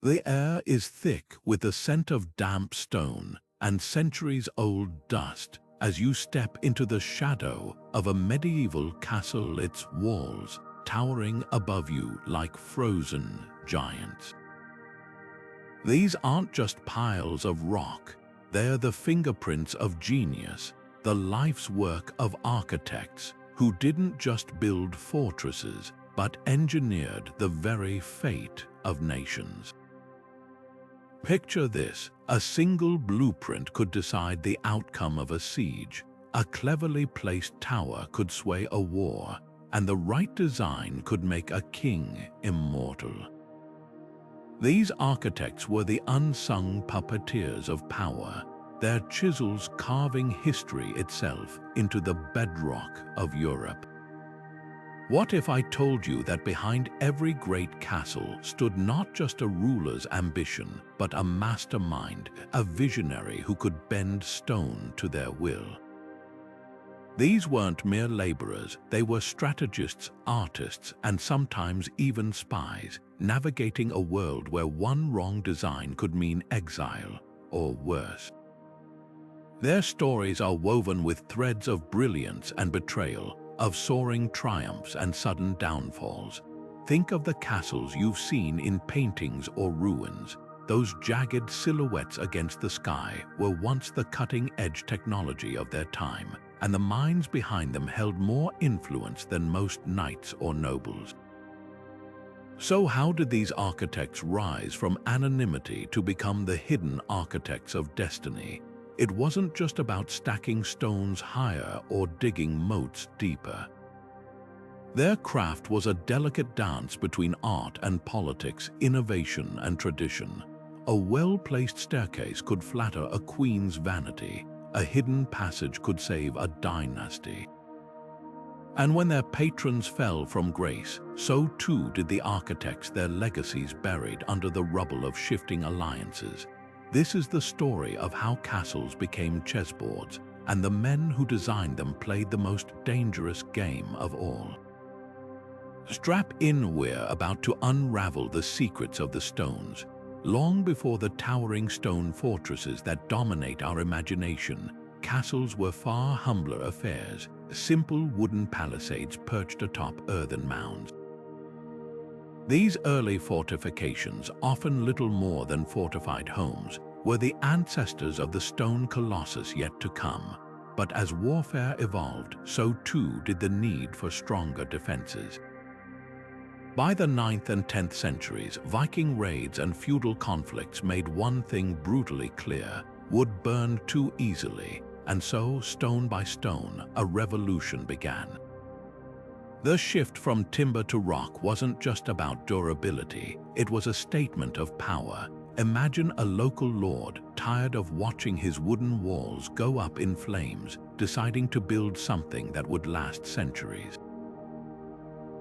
The air is thick with the scent of damp stone and centuries-old dust as you step into the shadow of a medieval castle, its walls towering above you like frozen giants. These aren't just piles of rock, they're the fingerprints of genius, the life's work of architects who didn't just build fortresses, but engineered the very fate of nations. Picture this: a single blueprint could decide the outcome of a siege, a cleverly placed tower could sway a war, and the right design could make a king immortal. These architects were the unsung puppeteers of power, their chisels carving history itself into the bedrock of Europe. What if I told you that behind every great castle stood not just a ruler's ambition, but a mastermind, a visionary who could bend stone to their will? These weren't mere laborers, they were strategists, artists, and sometimes even spies, navigating a world where one wrong design could mean exile, or worse. Their stories are woven with threads of brilliance and betrayal, of soaring triumphs and sudden downfalls. Think of the castles you've seen in paintings or ruins. Those jagged silhouettes against the sky were once the cutting-edge technology of their time, and the minds behind them held more influence than most knights or nobles. So how did these architects rise from anonymity to become the hidden architects of destiny? It wasn't just about stacking stones higher or digging moats deeper. Their craft was a delicate dance between art and politics, innovation and tradition. A well-placed staircase could flatter a queen's vanity. A hidden passage could save a dynasty. And when their patrons fell from grace, so too did the architects, their legacies buried under the rubble of shifting alliances. This is the story of how castles became chessboards, and the men who designed them played the most dangerous game of all. Strap in, we're about to unravel the secrets of the stones. Long before the towering stone fortresses that dominate our imagination, castles were far humbler affairs, simple wooden palisades perched atop earthen mounds. These early fortifications, often little more than fortified homes, were the ancestors of the stone colossus yet to come. But as warfare evolved, so too did the need for stronger defenses. By the 9th and 10th centuries, Viking raids and feudal conflicts made one thing brutally clear: wood burned too easily, and so, stone by stone, a revolution began. The shift from timber to rock wasn't just about durability, it was a statement of power. Imagine a local lord, tired of watching his wooden walls go up in flames, deciding to build something that would last centuries.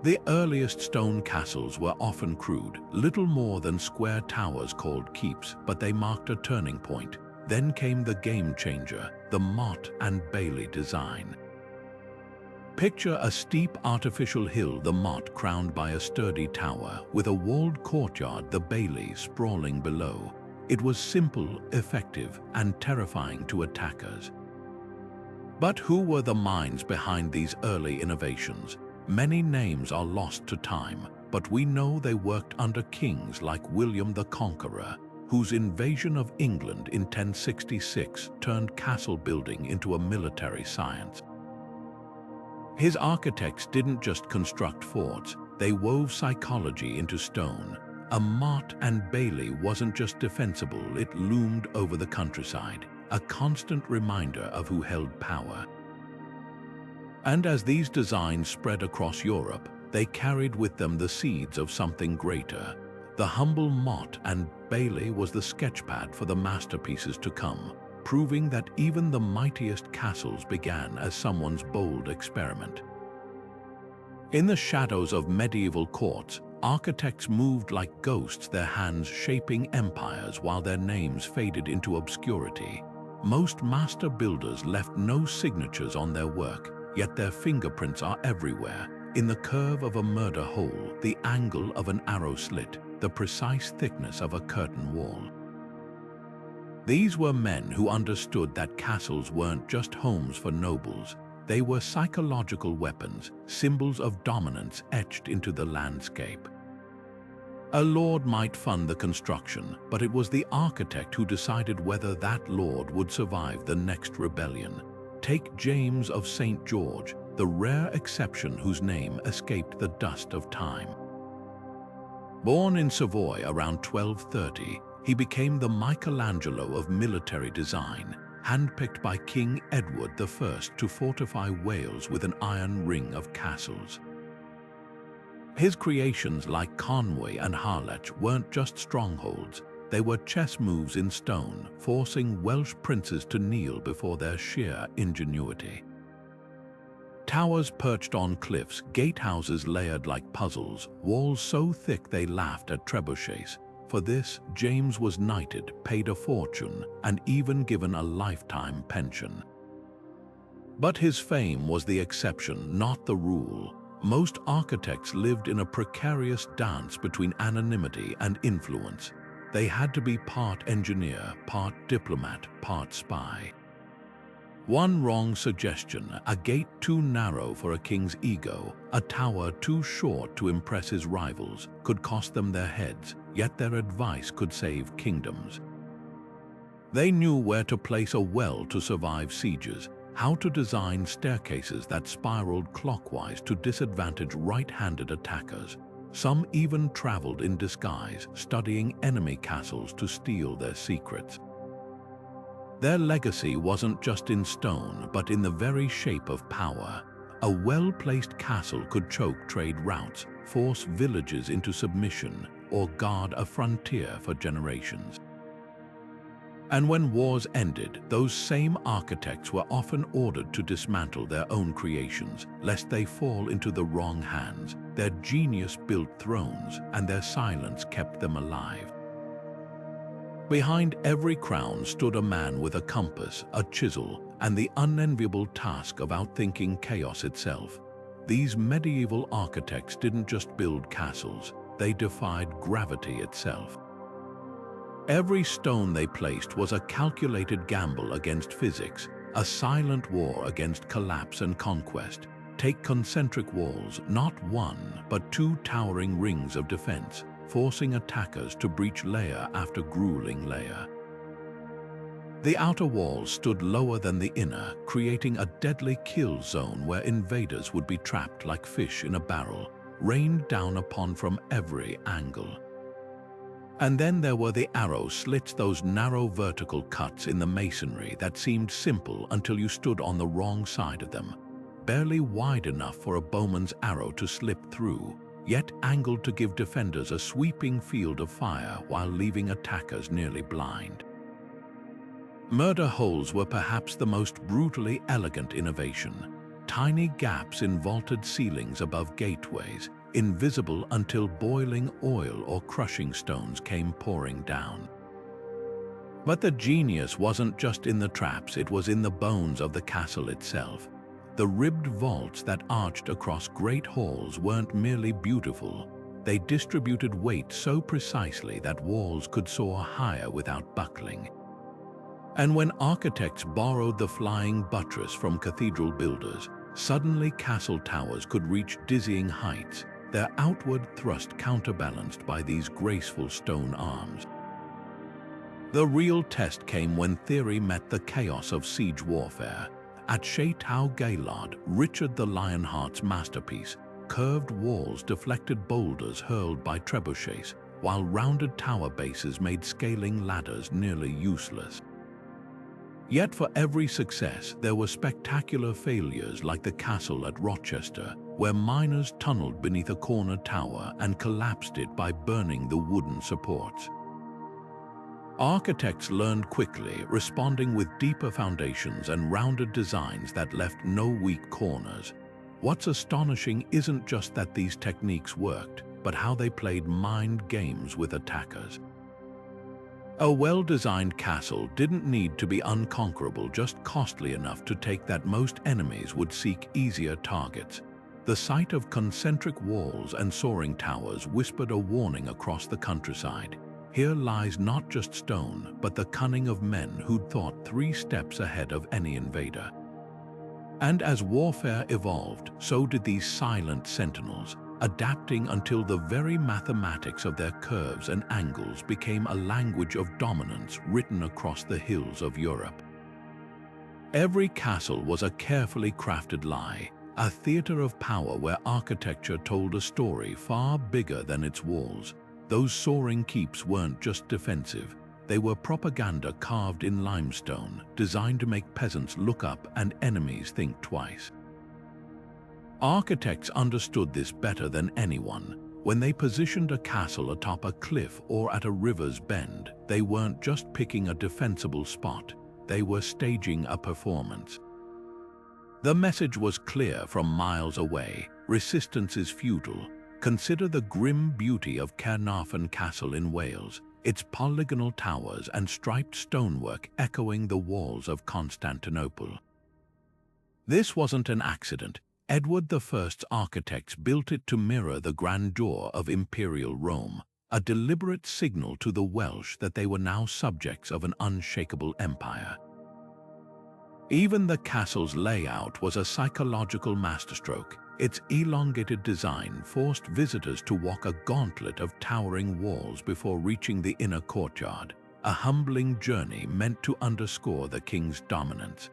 The earliest stone castles were often crude, little more than square towers called keeps, but they marked a turning point. Then came the game changer, the Motte and Bailey design. Picture a steep artificial hill, the Motte crowned by a sturdy tower, with a walled courtyard, the Bailey, sprawling below. It was simple, effective, and terrifying to attackers. But who were the minds behind these early innovations? Many names are lost to time, but we know they worked under kings like William the Conqueror, whose invasion of England in 1066 turned castle building into a military science. His architects didn't just construct forts, they wove psychology into stone. A Motte and Bailey wasn't just defensible, it loomed over the countryside, a constant reminder of who held power. And as these designs spread across Europe, they carried with them the seeds of something greater. The humble Motte and Bailey was the sketchpad for the masterpieces to come, proving that even the mightiest castles began as someone's bold experiment. In the shadows of medieval courts, architects moved like ghosts, their hands shaping empires while their names faded into obscurity. Most master builders left no signatures on their work, yet their fingerprints are everywhere. In the curve of a murder hole, the angle of an arrow slit, the precise thickness of a curtain wall. These were men who understood that castles weren't just homes for nobles, they were psychological weapons, symbols of dominance etched into the landscape. A lord might fund the construction, but it was the architect who decided whether that lord would survive the next rebellion. Take James of St. George, the rare exception whose name escaped the dust of time. Born in Savoy around 1230, he became the Michelangelo of military design, handpicked by King Edward I to fortify Wales with an iron ring of castles. His creations like Conway and Harlech weren't just strongholds, they were chess moves in stone, forcing Welsh princes to kneel before their sheer ingenuity. Towers perched on cliffs, gatehouses layered like puzzles, walls so thick they laughed at trebuchets. For this, James was knighted, paid a fortune, and even given a lifetime pension. But his fame was the exception, not the rule. Most architects lived in a precarious dance between anonymity and influence. They had to be part engineer, part diplomat, part spy. One wrong suggestion, a gate too narrow for a king's ego, a tower too short to impress his rivals, could cost them their heads, yet their advice could save kingdoms. They knew where to place a well to survive sieges, how to design staircases that spiraled clockwise to disadvantage right-handed attackers. Some even traveled in disguise, studying enemy castles to steal their secrets. Their legacy wasn't just in stone, but in the very shape of power. A well-placed castle could choke trade routes, force villages into submission, or guard a frontier for generations. And when wars ended, those same architects were often ordered to dismantle their own creations, lest they fall into the wrong hands. Their genius built thrones, and their silence kept them alive. Behind every crown stood a man with a compass, a chisel, and the unenviable task of outthinking chaos itself. These medieval architects didn't just build castles, they defied gravity itself. Every stone they placed was a calculated gamble against physics, a silent war against collapse and conquest. Take concentric walls, not one, but two towering rings of defense, forcing attackers to breach layer after grueling layer. The outer walls stood lower than the inner, creating a deadly kill zone where invaders would be trapped like fish in a barrel, rained down upon from every angle. And then there were the arrow slits, those narrow vertical cuts in the masonry that seemed simple until you stood on the wrong side of them, barely wide enough for a bowman's arrow to slip through, yet angled to give defenders a sweeping field of fire while leaving attackers nearly blind. Murder holes were perhaps the most brutally elegant innovation. Tiny gaps in vaulted ceilings above gateways, invisible until boiling oil or crushing stones came pouring down. But the genius wasn't just in the traps, it was in the bones of the castle itself. The ribbed vaults that arched across great halls weren't merely beautiful, they distributed weight so precisely that walls could soar higher without buckling. And when architects borrowed the flying buttress from cathedral builders, suddenly castle towers could reach dizzying heights, their outward thrust counterbalanced by these graceful stone arms. The real test came when theory met the chaos of siege warfare. At Chateau Gaillard, Richard the Lionheart's masterpiece, curved walls deflected boulders hurled by trebuchets, while rounded tower bases made scaling ladders nearly useless. Yet for every success, there were spectacular failures like the castle at Rochester, where miners tunneled beneath a corner tower and collapsed it by burning the wooden supports. Architects learned quickly, responding with deeper foundations and rounded designs that left no weak corners. What's astonishing isn't just that these techniques worked, but how they played mind games with attackers. A well-designed castle didn't need to be unconquerable, just costly enough to take that most enemies would seek easier targets. The sight of concentric walls and soaring towers whispered a warning across the countryside. Here lies not just stone, but the cunning of men who'd thought 3 steps ahead of any invader. And as warfare evolved, so did these silent sentinels, adapting until the very mathematics of their curves and angles became a language of dominance written across the hills of Europe. Every castle was a carefully crafted lie, a theater of power where architecture told a story far bigger than its walls. Those soaring keeps weren't just defensive, they were propaganda carved in limestone, designed to make peasants look up and enemies think twice. Architects understood this better than anyone. When they positioned a castle atop a cliff or at a river's bend, they weren't just picking a defensible spot, they were staging a performance. The message was clear from miles away: resistance is futile. Consider the grim beauty of Caernarfon Castle in Wales, its polygonal towers and striped stonework echoing the walls of Constantinople. This wasn't an accident. Edward I's architects built it to mirror the grandeur of imperial Rome, a deliberate signal to the Welsh that they were now subjects of an unshakable empire. Even the castle's layout was a psychological masterstroke. Its elongated design forced visitors to walk a gauntlet of towering walls before reaching the inner courtyard, a humbling journey meant to underscore the king's dominance.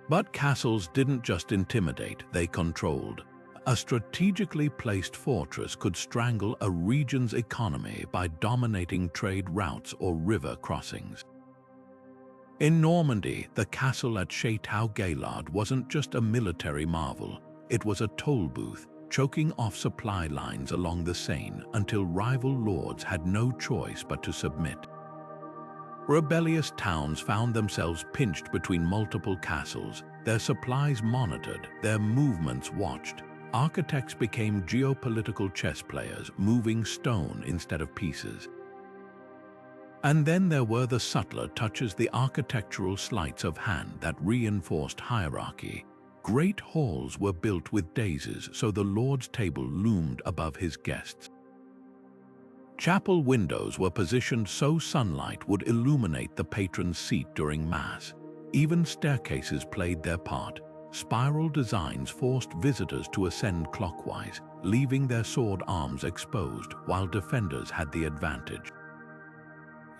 But castles didn't just intimidate, they controlled. A strategically placed fortress could strangle a region's economy by dominating trade routes or river crossings. In Normandy, the castle at Château-Gaillard wasn't just a military marvel. It was a toll booth, choking off supply lines along the Seine until rival lords had no choice but to submit. Rebellious towns found themselves pinched between multiple castles, their supplies monitored, their movements watched. Architects became geopolitical chess players, moving stone instead of pieces. And then there were the subtler touches, the architectural sleights of hand that reinforced hierarchy. Great halls were built with daisies so the Lord's table loomed above his guests. Chapel windows were positioned so sunlight would illuminate the patron's seat during Mass. Even staircases played their part. Spiral designs forced visitors to ascend clockwise, leaving their sword arms exposed while defenders had the advantage.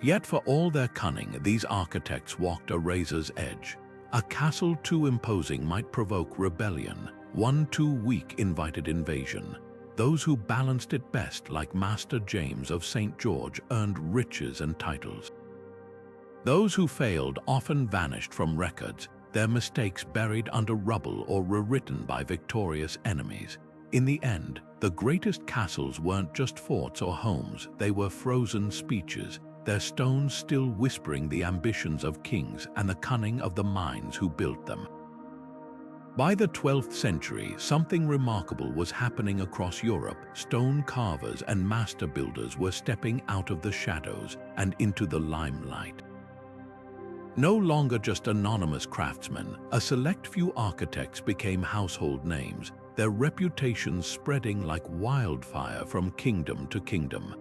Yet for all their cunning, these architects walked a razor's edge. A castle too imposing might provoke rebellion. One too weak invited invasion. Those who balanced it best, like Master James of St. George, earned riches and titles. Those who failed often vanished from records, their mistakes buried under rubble or rewritten by victorious enemies. In the end, the greatest castles weren't just forts or homes, they were frozen speeches, their stones still whispering the ambitions of kings and the cunning of the minds who built them. By the 12th century, something remarkable was happening across Europe. Stone carvers and master builders were stepping out of the shadows and into the limelight. No longer just anonymous craftsmen, a select few architects became household names, their reputations spreading like wildfire from kingdom to kingdom.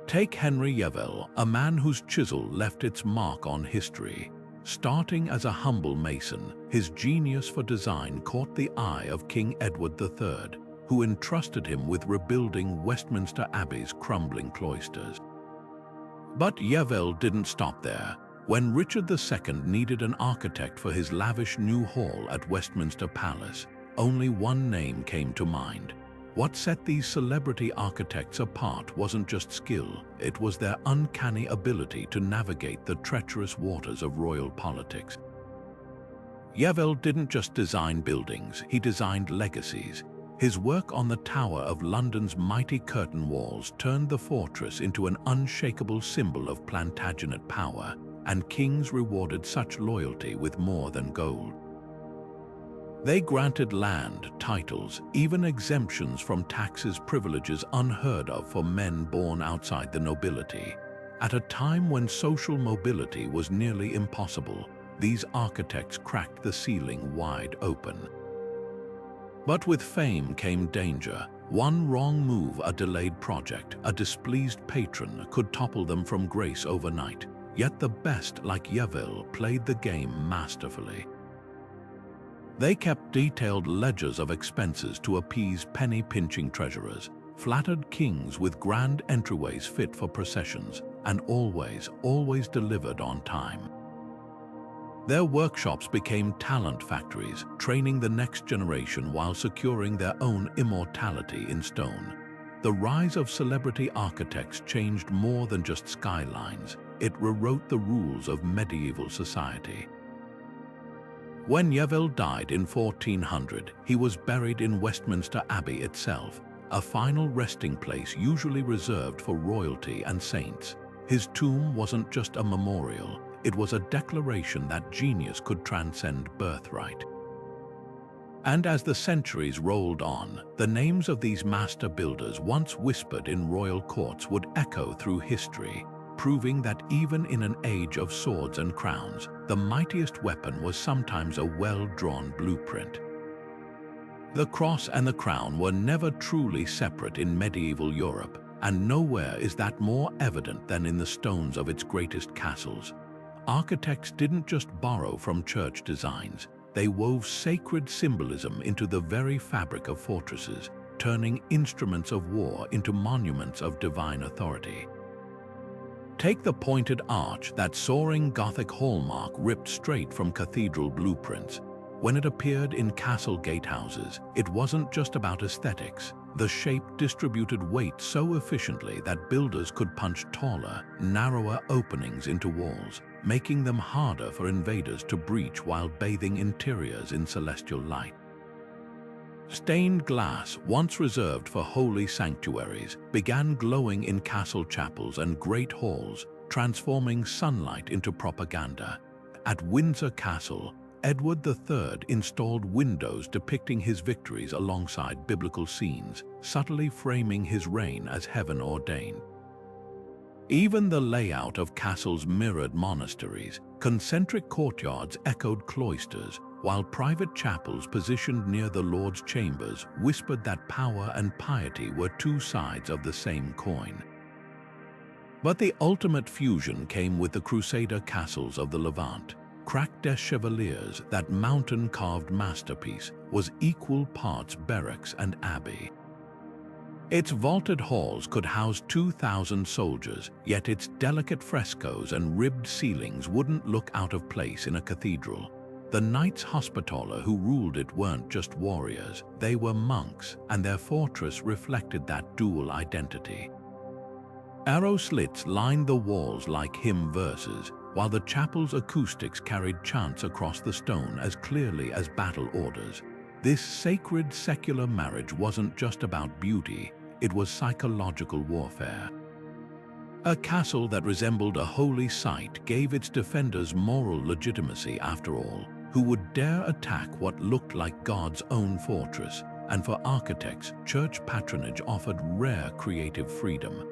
Take Henry Yevele, a man whose chisel left its mark on history. Starting as a humble mason, his genius for design caught the eye of King Edward III, who entrusted him with rebuilding Westminster Abbey's crumbling cloisters. But Yevele didn't stop there. When Richard II needed an architect for his lavish new hall at Westminster Palace, only one name came to mind. What set these celebrity architects apart wasn't just skill, it was their uncanny ability to navigate the treacherous waters of royal politics. Yevele didn't just design buildings, he designed legacies. His work on the tower of London's mighty curtain walls turned the fortress into an unshakable symbol of Plantagenet power, and kings rewarded such loyalty with more than gold. They granted land, titles, even exemptions from taxes, privileges unheard of for men born outside the nobility. At a time when social mobility was nearly impossible, these architects cracked the ceiling wide open. But with fame came danger. One wrong move, a delayed project, a displeased patron could topple them from grace overnight. Yet the best, like Yevele, played the game masterfully. They kept detailed ledgers of expenses to appease penny-pinching treasurers, flattered kings with grand entryways fit for processions, and always delivered on time. Their workshops became talent factories, training the next generation while securing their own immortality in stone. The rise of celebrity architects changed more than just skylines. It rewrote the rules of medieval society. When Yevele died in 1400, he was buried in Westminster Abbey itself, a final resting place usually reserved for royalty and saints. His tomb wasn't just a memorial, it was a declaration that genius could transcend birthright. And as the centuries rolled on, the names of these master builders once whispered in royal courts would echo through history, proving that even in an age of swords and crowns, the mightiest weapon was sometimes a well-drawn blueprint. The cross and the crown were never truly separate in medieval Europe, and nowhere is that more evident than in the stones of its greatest castles. Architects didn't just borrow from church designs, they wove sacred symbolism into the very fabric of fortresses, turning instruments of war into monuments of divine authority. Take the pointed arch, that soaring Gothic hallmark ripped straight from cathedral blueprints. When it appeared in castle gatehouses, it wasn't just about aesthetics. The shape distributed weight so efficiently that builders could punch taller, narrower openings into walls, making them harder for invaders to breach while bathing interiors in celestial light. Stained glass, once reserved for holy sanctuaries, began glowing in castle chapels and great halls, transforming sunlight into propaganda. At Windsor Castle, Edward III installed windows depicting his victories alongside biblical scenes, subtly framing his reign as heaven-ordained. Even the layout of castles mirrored monasteries. Concentric courtyards echoed cloisters, while private chapels positioned near the Lord's chambers whispered that power and piety were two sides of the same coin. But the ultimate fusion came with the Crusader castles of the Levant. Crac des Chevaliers, that mountain-carved masterpiece, was equal parts barracks and abbey. Its vaulted halls could house 2,000 soldiers, yet its delicate frescoes and ribbed ceilings wouldn't look out of place in a cathedral. The Knights Hospitaller who ruled it weren't just warriors, they were monks, and their fortress reflected that dual identity. Arrow slits lined the walls like hymn verses, while the chapel's acoustics carried chants across the stone as clearly as battle orders. This sacred secular marriage wasn't just about beauty, it was psychological warfare. A castle that resembled a holy site gave its defenders moral legitimacy after all. Who would dare attack what looked like God's own fortress? And for architects, church patronage offered rare creative freedom.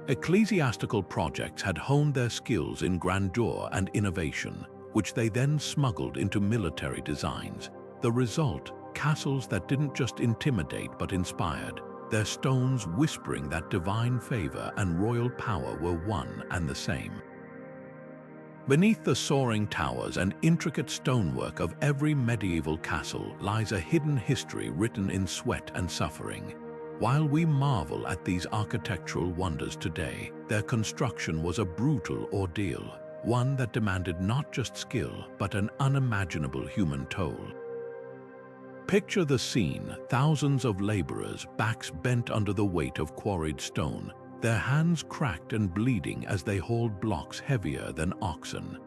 Ecclesiastical projects had honed their skills in grandeur and innovation, which they then smuggled into military designs. The result, castles that didn't just intimidate but inspired, their stones whispering that divine favor and royal power were one and the same. Beneath the soaring towers and intricate stonework of every medieval castle lies a hidden history written in sweat and suffering. While we marvel at these architectural wonders today, their construction was a brutal ordeal, one that demanded not just skill but an unimaginable human toll. Picture the scene: thousands of laborers, backs bent under the weight of quarried stone, their hands cracked and bleeding as they hauled blocks heavier than oxen.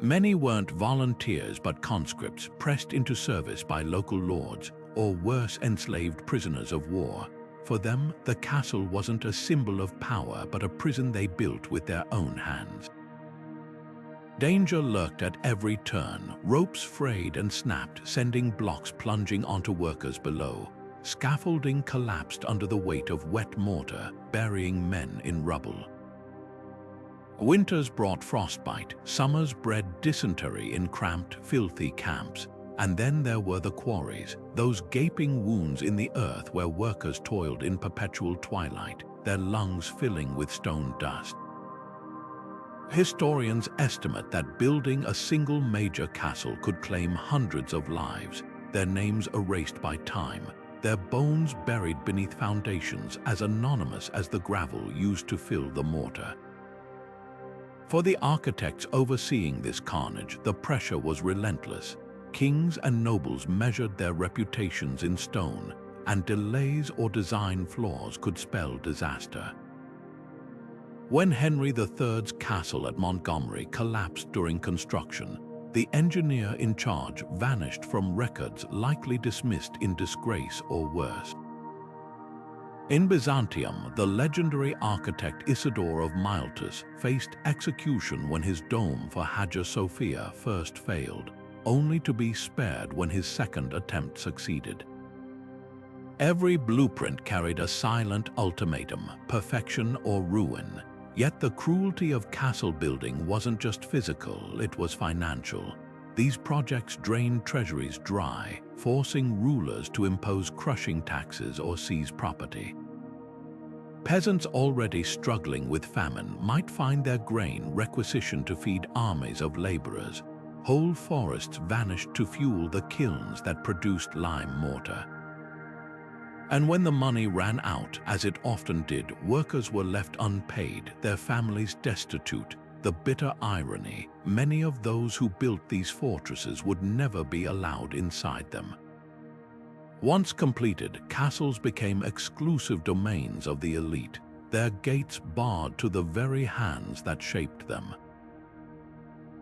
Many weren't volunteers but conscripts pressed into service by local lords, or worse, enslaved prisoners of war. For them, the castle wasn't a symbol of power but a prison they built with their own hands. Danger lurked at every turn, ropes frayed and snapped, sending blocks plunging onto workers below. Scaffolding collapsed under the weight of wet mortar, burying men in rubble. Winters brought frostbite, summers bred dysentery in cramped, filthy camps. And then there were the quarries, those gaping wounds in the earth where workers toiled in perpetual twilight, their lungs filling with stone dust. Historians estimate that building a single major castle could claim hundreds of lives, their names erased by time, their bones buried beneath foundations as anonymous as the gravel used to fill the mortar. For the architects overseeing this carnage, the pressure was relentless. Kings and nobles measured their reputations in stone, and delays or design flaws could spell disaster. When Henry III's castle at Montgomery collapsed during construction, the engineer in charge vanished from records, likely dismissed in disgrace or worse. In Byzantium, the legendary architect Isidore of Miletus faced execution when his dome for Hagia Sophia first failed, only to be spared when his second attempt succeeded. Every blueprint carried a silent ultimatum: perfection or ruin. Yet the cruelty of castle building wasn't just physical, it was financial. These projects drained treasuries dry, forcing rulers to impose crushing taxes or seize property. Peasants already struggling with famine might find their grain requisitioned to feed armies of laborers. Whole forests vanished to fuel the kilns that produced lime mortar. And when the money ran out, as it often did, workers were left unpaid, their families destitute. The bitter irony: many of those who built these fortresses would never be allowed inside them. Once completed, castles became exclusive domains of the elite, their gates barred to the very hands that shaped them.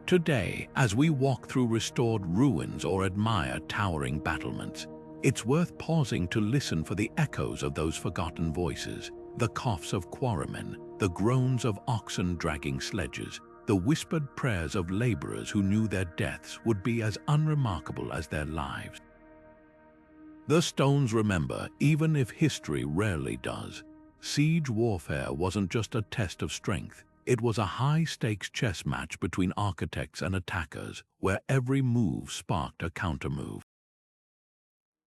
Today, as we walk through restored ruins or admire towering battlements, it's worth pausing to listen for the echoes of those forgotten voices, the coughs of quarrymen, the groans of oxen dragging sledges, the whispered prayers of laborers who knew their deaths would be as unremarkable as their lives. The stones remember, even if history rarely does. Siege warfare wasn't just a test of strength. It was a high-stakes chess match between architects and attackers, where every move sparked a countermove.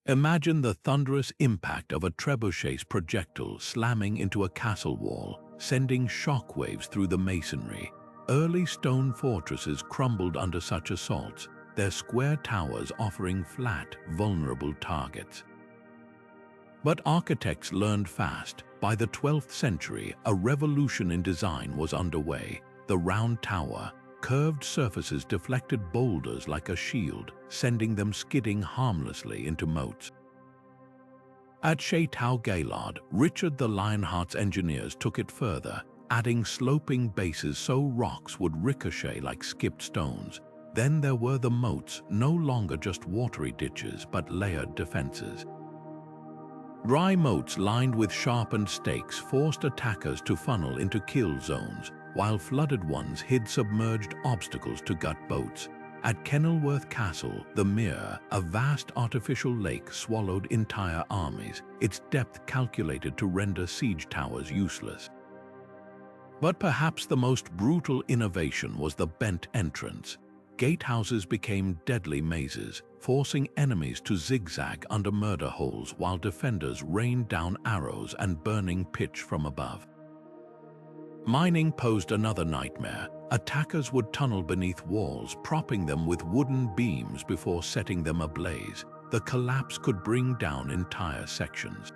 Imagine the thunderous impact of a trebuchet's projectile slamming into a castle wall, sending shockwaves through the masonry. Early stone fortresses crumbled under such assaults, their square towers offering flat, vulnerable targets. But architects learned fast. By the 12th century, a revolution in design was underway. The round tower, curved surfaces deflected boulders like a shield, sending them skidding harmlessly into moats. At Chateau-Gaillard, Richard the Lionheart's engineers took it further, adding sloping bases so rocks would ricochet like skipped stones. Then there were the moats, no longer just watery ditches but layered defenses. Dry moats lined with sharpened stakes forced attackers to funnel into kill zones, while flooded ones hid submerged obstacles to gut boats. At Kenilworth Castle, the Mere, a vast artificial lake swallowed entire armies, its depth calculated to render siege towers useless. But perhaps the most brutal innovation was the bent entrance. Gatehouses became deadly mazes, forcing enemies to zigzag under murder holes while defenders rained down arrows and burning pitch from above. Mining posed another nightmare. Attackers would tunnel beneath walls, propping them with wooden beams before setting them ablaze. The collapse could bring down entire sections.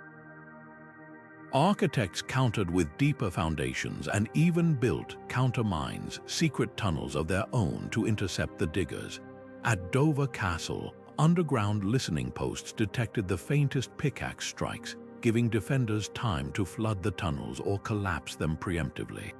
Architects countered with deeper foundations and even built countermines, secret tunnels of their own to intercept the diggers. At Dover Castle, underground listening posts detected the faintest pickaxe strikes, giving defenders time to flood the tunnels or collapse them preemptively.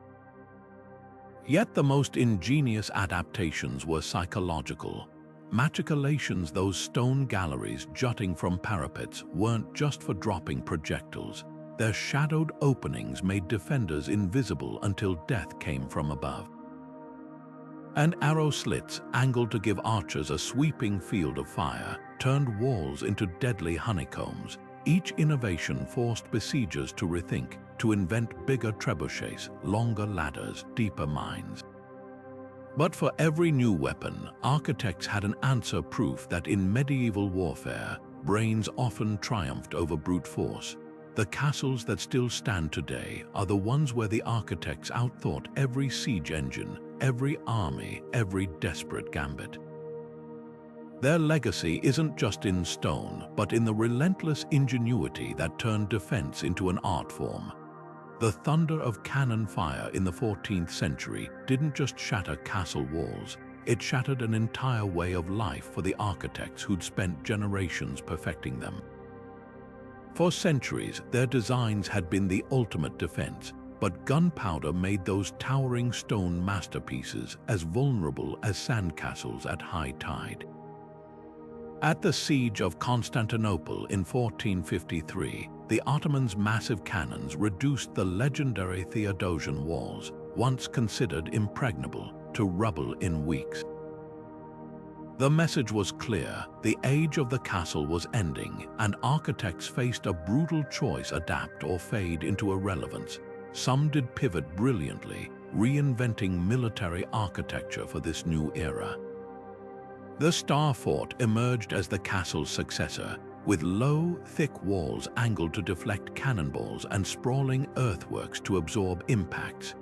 Yet the most ingenious adaptations were psychological. Machicolations, those stone galleries jutting from parapets, weren't just for dropping projectiles. Their shadowed openings made defenders invisible until death came from above. And arrow slits, angled to give archers a sweeping field of fire, turned walls into deadly honeycombs. Each innovation forced besiegers to rethink, to invent bigger trebuchets, longer ladders, deeper mines. But for every new weapon, architects had an answer proof that in medieval warfare, brains often triumphed over brute force. The castles that still stand today are the ones where the architects outthought every siege engine, every army, every desperate gambit. Their legacy isn't just in stone, but in the relentless ingenuity that turned defense into an art form. The thunder of cannon fire in the 14th century didn't just shatter castle walls, it shattered an entire way of life for the architects who'd spent generations perfecting them. For centuries, their designs had been the ultimate defense, but gunpowder made those towering stone masterpieces as vulnerable as sandcastles at high tide. At the siege of Constantinople in 1453, the Ottomans' massive cannons reduced the legendary Theodosian walls, once considered impregnable, to rubble in weeks. The message was clear: the age of the castle was ending, and architects faced a brutal choice: adapt or fade into irrelevance. Some did pivot brilliantly, reinventing military architecture for this new era. The Star Fort emerged as the castle's successor, with low, thick walls angled to deflect cannonballs and sprawling earthworks to absorb impacts.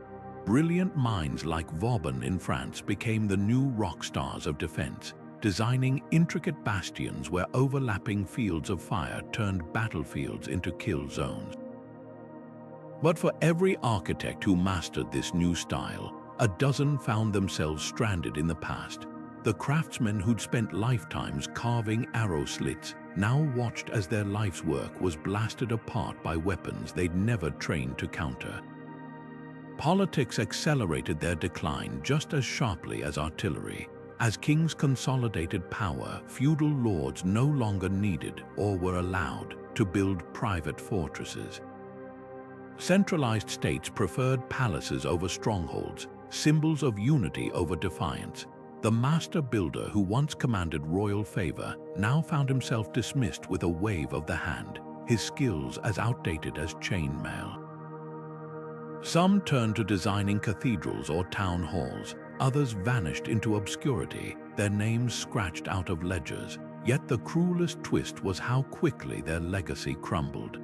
Brilliant minds like Vauban in France became the new rock stars of defense, designing intricate bastions where overlapping fields of fire turned battlefields into kill zones. But for every architect who mastered this new style, a dozen found themselves stranded in the past. The craftsmen who'd spent lifetimes carving arrow slits now watched as their life's work was blasted apart by weapons they'd never trained to counter. Politics accelerated their decline just as sharply as artillery. As kings consolidated power, feudal lords no longer needed or were allowed to build private fortresses. Centralized states preferred palaces over strongholds, symbols of unity over defiance. The master builder who once commanded royal favor now found himself dismissed with a wave of the hand, his skills as outdated as chainmail. Some turned to designing cathedrals or town halls, others vanished into obscurity, their names scratched out of ledgers. Yet the cruelest twist was how quickly their legacy crumbled.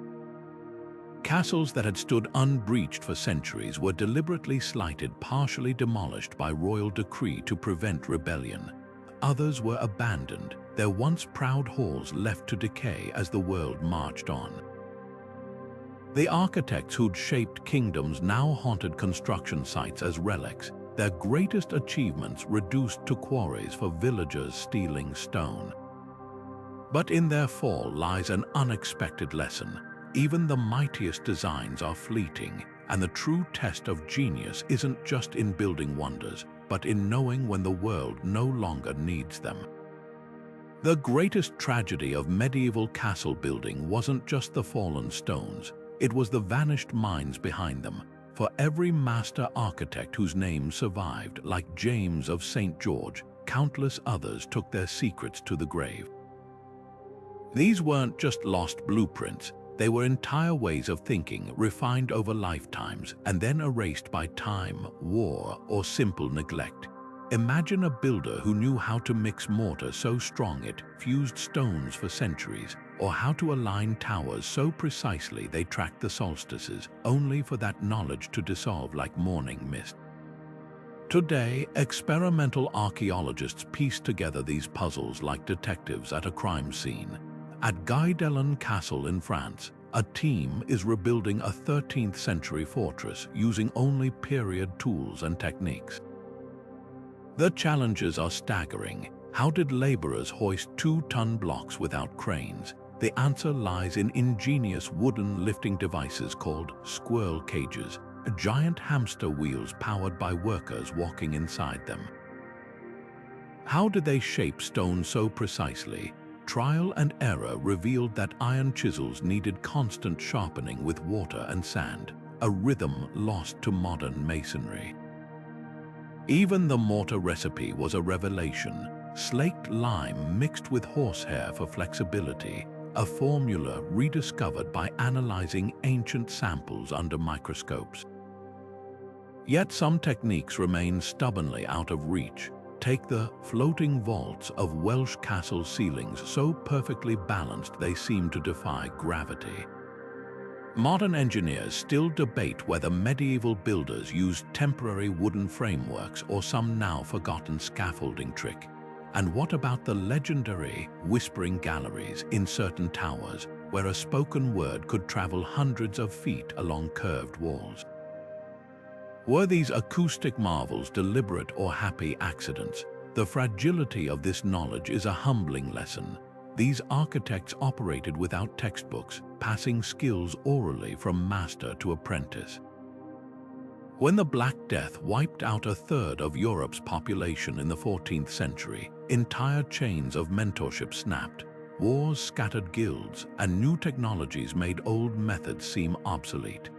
Castles that had stood unbreached for centuries were deliberately slighted, partially demolished by royal decree to prevent rebellion. Others were abandoned, their once proud halls left to decay as the world marched on. The architects who'd shaped kingdoms now haunted construction sites as relics, their greatest achievements reduced to quarries for villagers stealing stone. But in their fall lies an unexpected lesson. Even the mightiest designs are fleeting, and the true test of genius isn't just in building wonders, but in knowing when the world no longer needs them. The greatest tragedy of medieval castle building wasn't just the fallen stones, it was the vanished minds behind them. For every master architect whose name survived, like James of St. George, countless others took their secrets to the grave. These weren't just lost blueprints. They were entire ways of thinking, refined over lifetimes, and then erased by time, war, or simple neglect. Imagine a builder who knew how to mix mortar so strong it fused stones for centuries, or how to align towers so precisely they tracked the solstices, only for that knowledge to dissolve like morning mist. Today, experimental archaeologists piece together these puzzles like detectives at a crime scene. At Guy-d'Ellen Castle in France, a team is rebuilding a 13th century fortress using only period tools and techniques. The challenges are staggering. How did laborers hoist 2-ton blocks without cranes? The answer lies in ingenious wooden lifting devices called squirrel cages, giant hamster wheels powered by workers walking inside them. How did they shape stone so precisely? Trial and error revealed that iron chisels needed constant sharpening with water and sand, a rhythm lost to modern masonry. Even the mortar recipe was a revelation: slaked lime mixed with horsehair for flexibility, a formula rediscovered by analyzing ancient samples under microscopes. Yet some techniques remain stubbornly out of reach. Take the floating vaults of Welsh castle ceilings, so perfectly balanced they seem to defy gravity. Modern engineers still debate whether medieval builders used temporary wooden frameworks or some now forgotten scaffolding trick. And what about the legendary whispering galleries in certain towers, where a spoken word could travel hundreds of feet along curved walls? Were these acoustic marvels deliberate or happy accidents? The fragility of this knowledge is a humbling lesson. These architects operated without textbooks, passing skills orally from master to apprentice. When the Black Death wiped out a third of Europe's population in the 14th century, entire chains of mentorship snapped. Wars scattered guilds, and new technologies made old methods seem obsolete.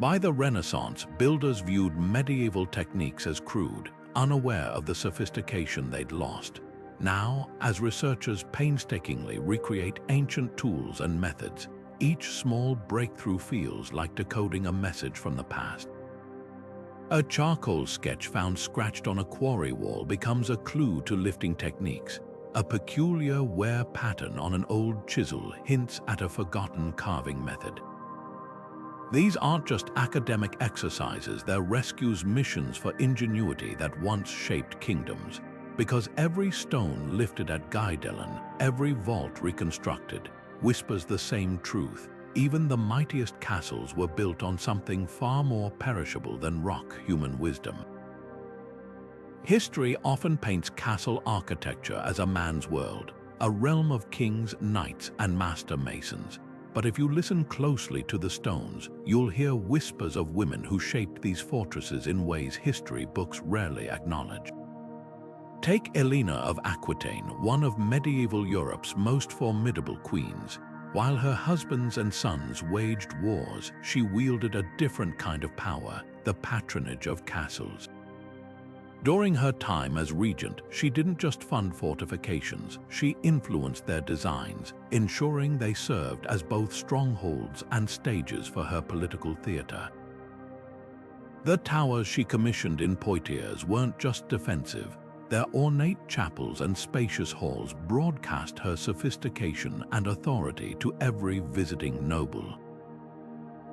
By the Renaissance, builders viewed medieval techniques as crude, unaware of the sophistication they'd lost. Now, as researchers painstakingly recreate ancient tools and methods, each small breakthrough feels like decoding a message from the past. A charcoal sketch found scratched on a quarry wall becomes a clue to lifting techniques. A peculiar wear pattern on an old chisel hints at a forgotten carving method. These aren't just academic exercises, they're rescues missions for ingenuity that once shaped kingdoms. Because every stone lifted at Guidellen, every vault reconstructed, whispers the same truth. Even the mightiest castles were built on something far more perishable than rock: human wisdom. History often paints castle architecture as a man's world, a realm of kings, knights, and master masons. But if you listen closely to the stones, you'll hear whispers of women who shaped these fortresses in ways history books rarely acknowledge. Take Elena of Aquitaine, one of medieval Europe's most formidable queens. While her husbands and sons waged wars, she wielded a different kind of power: the patronage of castles. During her time as regent, she didn't just fund fortifications, she influenced their designs, ensuring they served as both strongholds and stages for her political theater. The towers she commissioned in Poitiers weren't just defensive. Their ornate chapels and spacious halls broadcast her sophistication and authority to every visiting noble.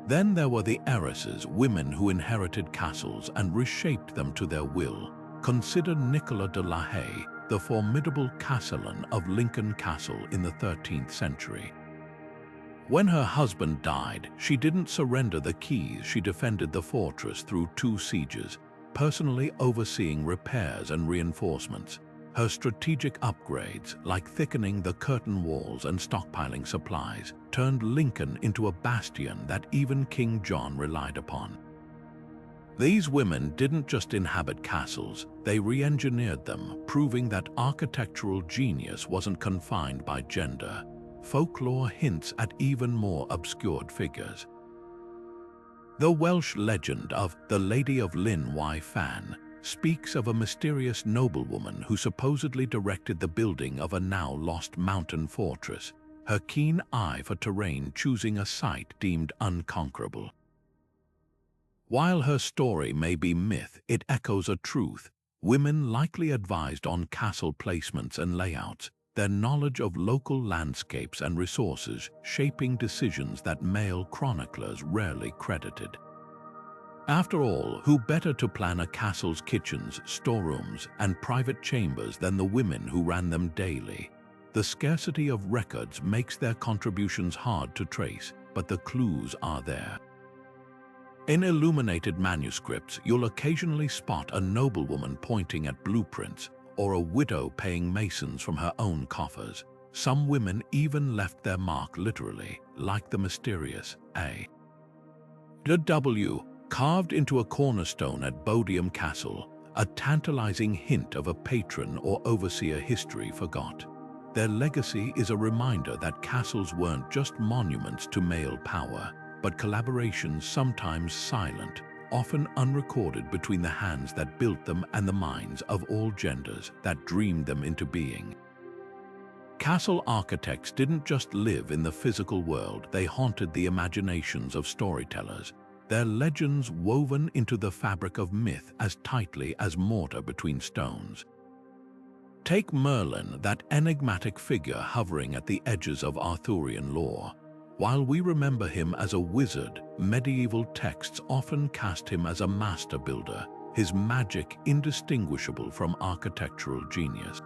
Then there were the heiresses, women who inherited castles and reshaped them to their will. Consider Nicola de la Haye, the formidable castellan of Lincoln Castle in the 13th century. When her husband died, she didn't surrender the keys. She defended the fortress through 2 sieges, personally overseeing repairs and reinforcements. Her strategic upgrades, like thickening the curtain walls and stockpiling supplies, turned Lincoln into a bastion that even King John relied upon. These women didn't just inhabit castles, they re-engineered them, proving that architectural genius wasn't confined by gender. Folklore hints at even more obscured figures. The Welsh legend of the Lady of Llyn y Fan speaks of a mysterious noblewoman who supposedly directed the building of a now-lost mountain fortress, her keen eye for terrain choosing a site deemed unconquerable. While her story may be myth, it echoes a truth. Women likely advised on castle placements and layouts, their knowledge of local landscapes and resources shaping decisions that male chroniclers rarely credited. After all, who better to plan a castle's kitchens, storerooms, and private chambers than the women who ran them daily? The scarcity of records makes their contributions hard to trace, but the clues are there. In illuminated manuscripts, you'll occasionally spot a noblewoman pointing at blueprints, or a widow paying masons from her own coffers. Some women even left their mark literally, like the mysterious A. W. carved into a cornerstone at Bodiam Castle, a tantalizing hint of a patron or overseer history forgot. Their legacy is a reminder that castles weren't just monuments to male power, but collaborations sometimes silent, often unrecorded between the hands that built them and the minds of all genders that dreamed them into being. Castle architects didn't just live in the physical world, they haunted the imaginations of storytellers. their legends woven into the fabric of myth as tightly as mortar between stones. Take Merlin, that enigmatic figure hovering at the edges of Arthurian lore. While we remember him as a wizard, medieval texts often cast him as a master builder, his magic indistinguishable from architectural genius.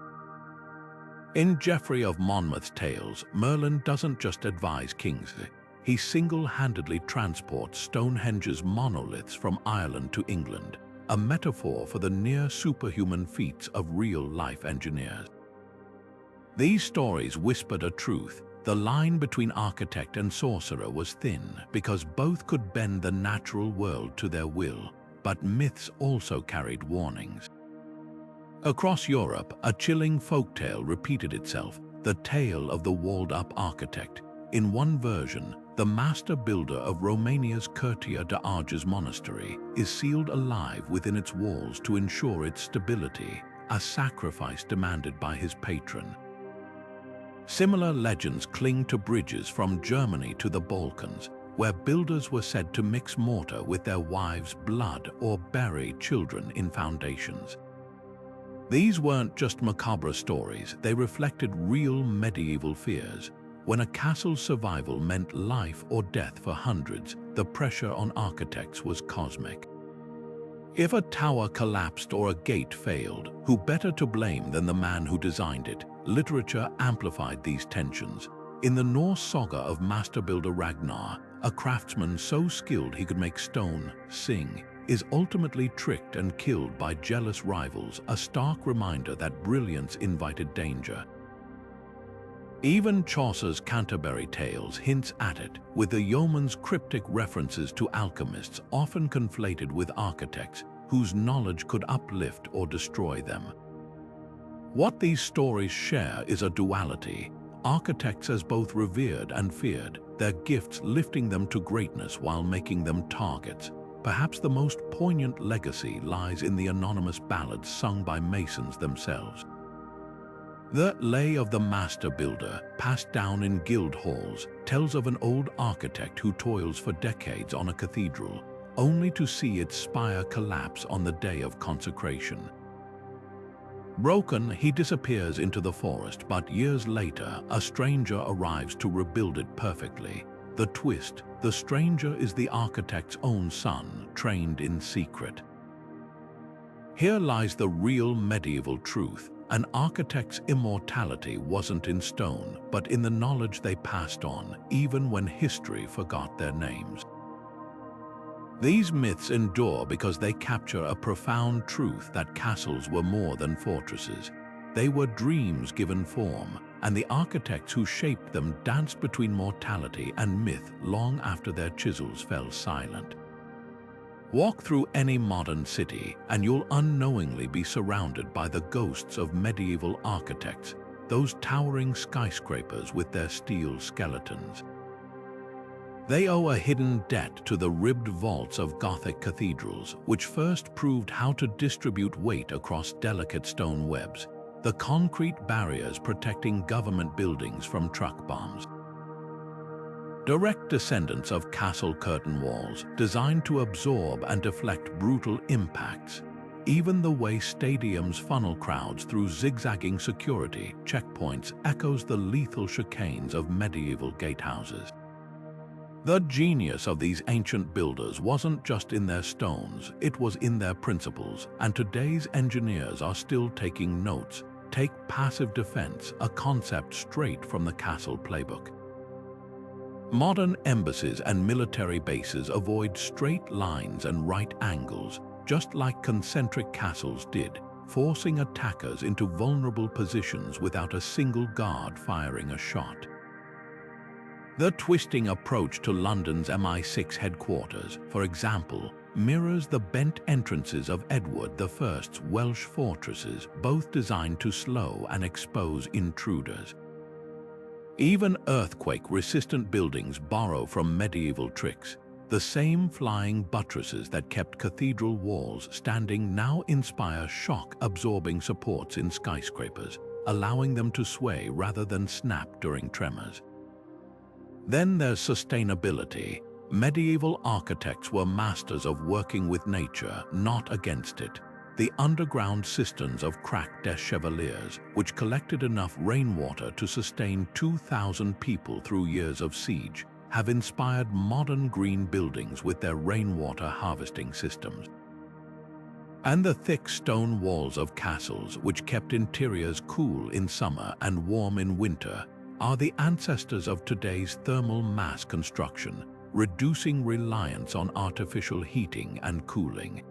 In Geoffrey of Monmouth's tales, Merlin doesn't just advise kings. He single-handedly transports Stonehenge's monoliths from Ireland to England, a metaphor for the near-superhuman feats of real-life engineers. These stories whispered a truth. The line between architect and sorcerer was thin because both could bend the natural world to their will, but myths also carried warnings. Across Europe, a chilling folktale repeated itself, the tale of the walled-up architect. In one version, the master builder of Romania's Curtea de Argeș monastery is sealed alive within its walls to ensure its stability, a sacrifice demanded by his patron. Similar legends cling to bridges from Germany to the Balkans, where builders were said to mix mortar with their wives' blood or bury children in foundations. These weren't just macabre stories, they reflected real medieval fears. When a castle's survival meant life or death for hundreds, the pressure on architects was cosmic. If a tower collapsed or a gate failed, who better to blame than the man who designed it? Literature amplified these tensions. In the Norse saga of master builder Ragnar, a craftsman so skilled he could make stone sing, is ultimately tricked and killed by jealous rivals, a stark reminder that brilliance invited danger. Even Chaucer's Canterbury Tales hints at it, with the yeoman's cryptic references to alchemists often conflated with architects whose knowledge could uplift or destroy them. What these stories share is a duality, architects as both revered and feared, their gifts lifting them to greatness while making them targets. Perhaps the most poignant legacy lies in the anonymous ballads sung by masons themselves. The Lay of the Master Builder, passed down in guild halls, tells of an old architect who toils for decades on a cathedral, only to see its spire collapse on the day of consecration. Broken, he disappears into the forest, but years later, a stranger arrives to rebuild it perfectly. The twist: the stranger is the architect's own son, trained in secret. Here lies the real medieval truth. An architect's immortality wasn't in stone, but in the knowledge they passed on, even when history forgot their names. These myths endure because they capture a profound truth that castles were more than fortresses. They were dreams given form, and the architects who shaped them danced between mortality and myth long after their chisels fell silent. Walk through any modern city, and you'll unknowingly be surrounded by the ghosts of medieval architects, those towering skyscrapers with their steel skeletons. They owe a hidden debt to the ribbed vaults of Gothic cathedrals, which first proved how to distribute weight across delicate stone webs, the concrete barriers protecting government buildings from truck bombs. Direct descendants of castle curtain walls, designed to absorb and deflect brutal impacts. Even the way stadiums funnel crowds through zigzagging security checkpoints echoes the lethal chicanes of medieval gatehouses. The genius of these ancient builders wasn't just in their stones, it was in their principles, and today's engineers are still taking notes. Take passive defense, a concept straight from the castle playbook. Modern embassies and military bases avoid straight lines and right angles, just like concentric castles did, forcing attackers into vulnerable positions without a single guard firing a shot. The twisting approach to London's MI6 headquarters, for example, mirrors the bent entrances of Edward I's Welsh fortresses, both designed to slow and expose intruders. Even earthquake-resistant buildings borrow from medieval tricks. The same flying buttresses that kept cathedral walls standing now inspire shock-absorbing supports in skyscrapers, allowing them to sway rather than snap during tremors. Then there's sustainability. Medieval architects were masters of working with nature, not against it. The underground cisterns of Crac des Chevaliers, which collected enough rainwater to sustain 2,000 people through years of siege, have inspired modern green buildings with their rainwater harvesting systems. And the thick stone walls of castles, which kept interiors cool in summer and warm in winter, are the ancestors of today's thermal mass construction, reducing reliance on artificial heating and cooling.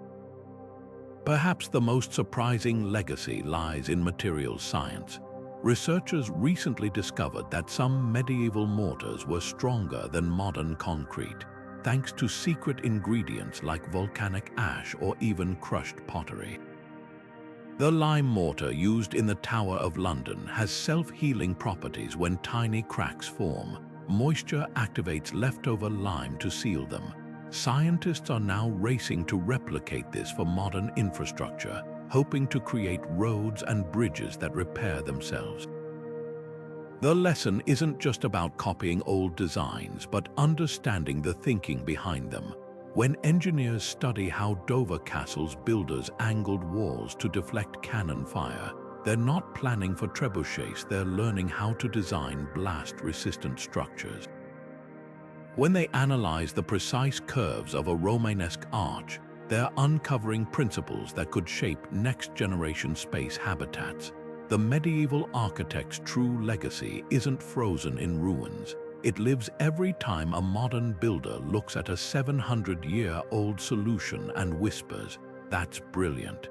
Perhaps the most surprising legacy lies in materials science. Researchers recently discovered that some medieval mortars were stronger than modern concrete, thanks to secret ingredients like volcanic ash or even crushed pottery. The lime mortar used in the Tower of London has self-healing properties when tiny cracks form. Moisture activates leftover lime to seal them. Scientists are now racing to replicate this for modern infrastructure, hoping to create roads and bridges that repair themselves. The lesson isn't just about copying old designs, but understanding the thinking behind them. When engineers study how Dover Castle's builders angled walls to deflect cannon fire, they're not planning for trebuchets, they're learning how to design blast-resistant structures. When they analyze the precise curves of a Romanesque arch, they're uncovering principles that could shape next-generation space habitats. The medieval architect's true legacy isn't frozen in ruins. It lives every time a modern builder looks at a 700-year-old solution and whispers, "That's brilliant."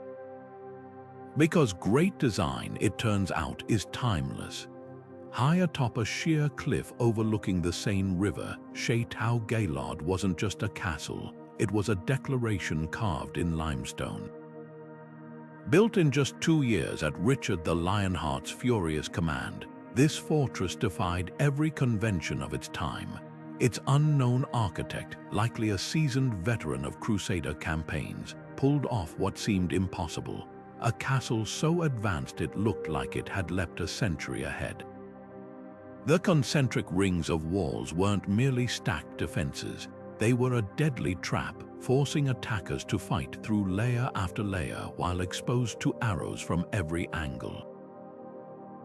Because great design, it turns out, is timeless. High atop a sheer cliff overlooking the Seine River, Château Gaillard wasn't just a castle, it was a declaration carved in limestone. Built in just 2 years at Richard the Lionheart's furious command, this fortress defied every convention of its time. Its unknown architect, likely a seasoned veteran of Crusader campaigns, pulled off what seemed impossible, a castle so advanced it looked like it had leapt a century ahead. The concentric rings of walls weren't merely stacked defenses. They were a deadly trap, forcing attackers to fight through layer after layer while exposed to arrows from every angle.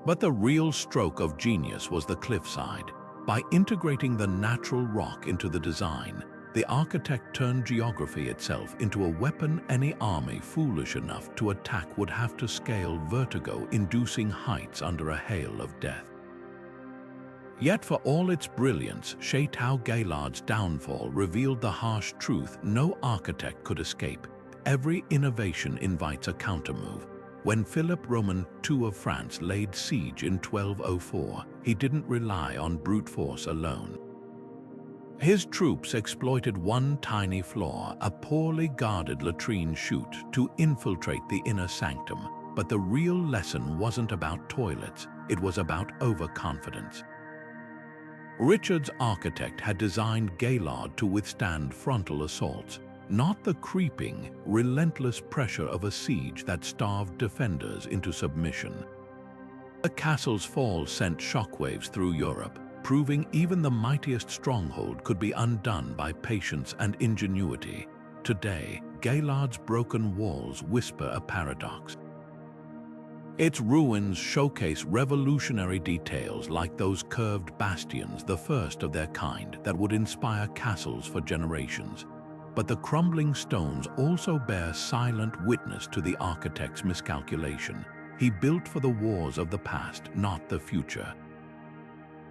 But the real stroke of genius was the cliffside. By integrating the natural rock into the design, the architect turned geography itself into a weapon any army foolish enough to attack would have to scale vertigo-inducing heights under a hail of death. Yet for all its brilliance, Château Gaillard's downfall revealed the harsh truth no architect could escape. Every innovation invites a countermove. When Philip Roman II of France laid siege in 1204, he didn't rely on brute force alone. His troops exploited one tiny flaw, a poorly guarded latrine chute, to infiltrate the inner sanctum. But the real lesson wasn't about toilets, it was about overconfidence. Richard's architect had designed Gaillard to withstand frontal assaults, not the creeping, relentless pressure of a siege that starved defenders into submission. The castle's fall sent shockwaves through Europe, proving even the mightiest stronghold could be undone by patience and ingenuity. Today, Gaillard's broken walls whisper a paradox. Its ruins showcase revolutionary details like those curved bastions, the first of their kind, that would inspire castles for generations. But the crumbling stones also bear silent witness to the architect's miscalculation. He built for the wars of the past, not the future.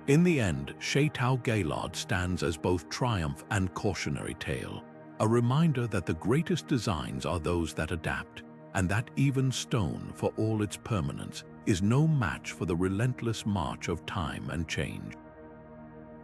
In the end, Château Gaillard stands as both triumph and cautionary tale, a reminder that the greatest designs are those that adapt, and that even stone, for all its permanence, is no match for the relentless march of time and change.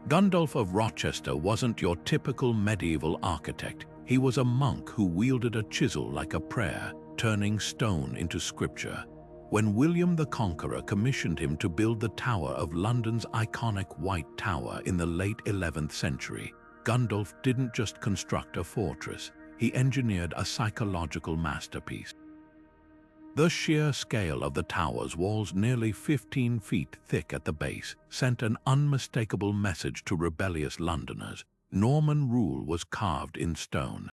Gundulf of Rochester wasn't your typical medieval architect. He was a monk who wielded a chisel like a prayer, turning stone into scripture. When William the Conqueror commissioned him to build the Tower of London's iconic White Tower in the late 11th century, Gundulf didn't just construct a fortress, he engineered a psychological masterpiece. The sheer scale of the tower's walls, nearly 15 feet thick at the base, sent an unmistakable message to rebellious Londoners. Norman rule was carved in stone.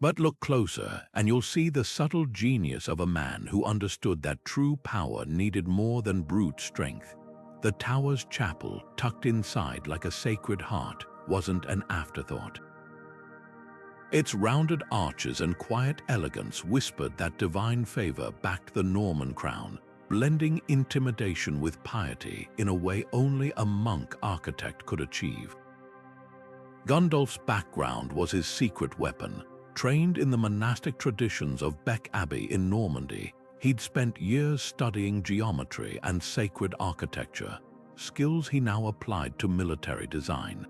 But look closer, and you'll see the subtle genius of a man who understood that true power needed more than brute strength. The tower's chapel, tucked inside like a sacred heart, wasn't an afterthought. Its rounded arches and quiet elegance whispered that divine favor backed the Norman crown, blending intimidation with piety in a way only a monk architect could achieve. Gundulf's background was his secret weapon. Trained in the monastic traditions of Bec Abbey in Normandy, he'd spent years studying geometry and sacred architecture, skills he now applied to military design.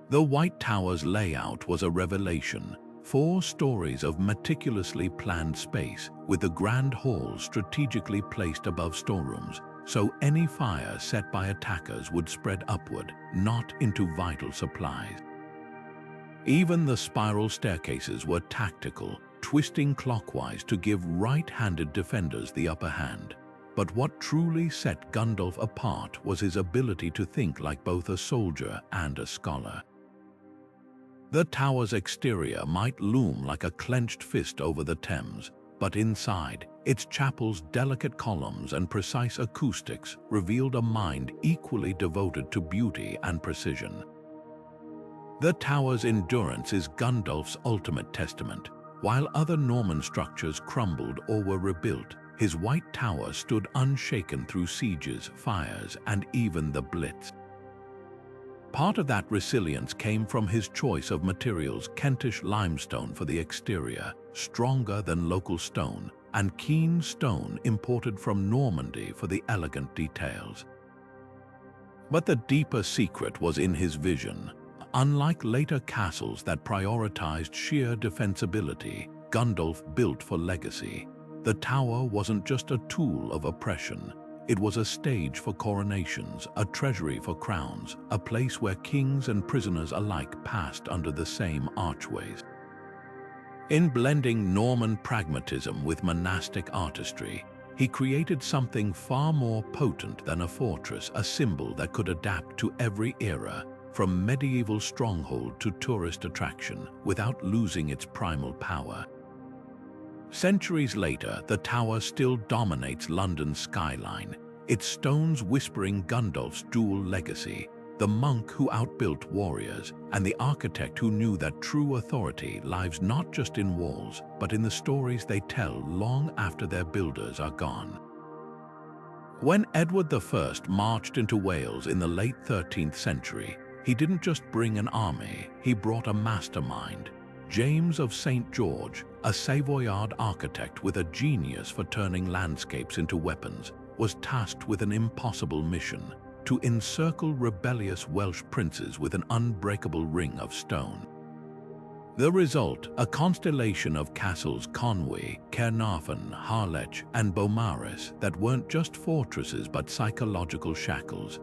The White Tower's layout was a revelation. 4 stories of meticulously planned space, with the grand hall strategically placed above storerooms, so any fire set by attackers would spread upward, not into vital supplies. Even the spiral staircases were tactical, twisting clockwise to give right-handed defenders the upper hand. But what truly set Gundulf apart was his ability to think like both a soldier and a scholar. The tower's exterior might loom like a clenched fist over the Thames, but inside, its chapel's delicate columns and precise acoustics revealed a mind equally devoted to beauty and precision. The tower's endurance is Gundulf's ultimate testament. While other Norman structures crumbled or were rebuilt, his White Tower stood unshaken through sieges, fires, and even the Blitz. Part of that resilience came from his choice of materials: Kentish limestone for the exterior, stronger than local stone, and keen stone imported from Normandy for the elegant details. But the deeper secret was in his vision. Unlike later castles that prioritized sheer defensibility, Gundulf built for legacy. The tower wasn't just a tool of oppression. It was a stage for coronations, a treasury for crowns, a place where kings and prisoners alike passed under the same archways. In blending Norman pragmatism with monastic artistry, he created something far more potent than a fortress, a symbol that could adapt to every era, from medieval stronghold to tourist attraction, without losing its primal power. Centuries later, the tower still dominates London's skyline, its stones whispering Gundulf's dual legacy: the monk who outbuilt warriors, and the architect who knew that true authority lies not just in walls, but in the stories they tell long after their builders are gone. When Edward I marched into Wales in the late 13th century, he didn't just bring an army, he brought a mastermind. James of St. George, a Savoyard architect with a genius for turning landscapes into weapons, was tasked with an impossible mission: to encircle rebellious Welsh princes with an unbreakable ring of stone. The result, a constellation of castles: Conwy, Caernarfon, Harlech, and Beaumaris, that weren't just fortresses but psychological shackles.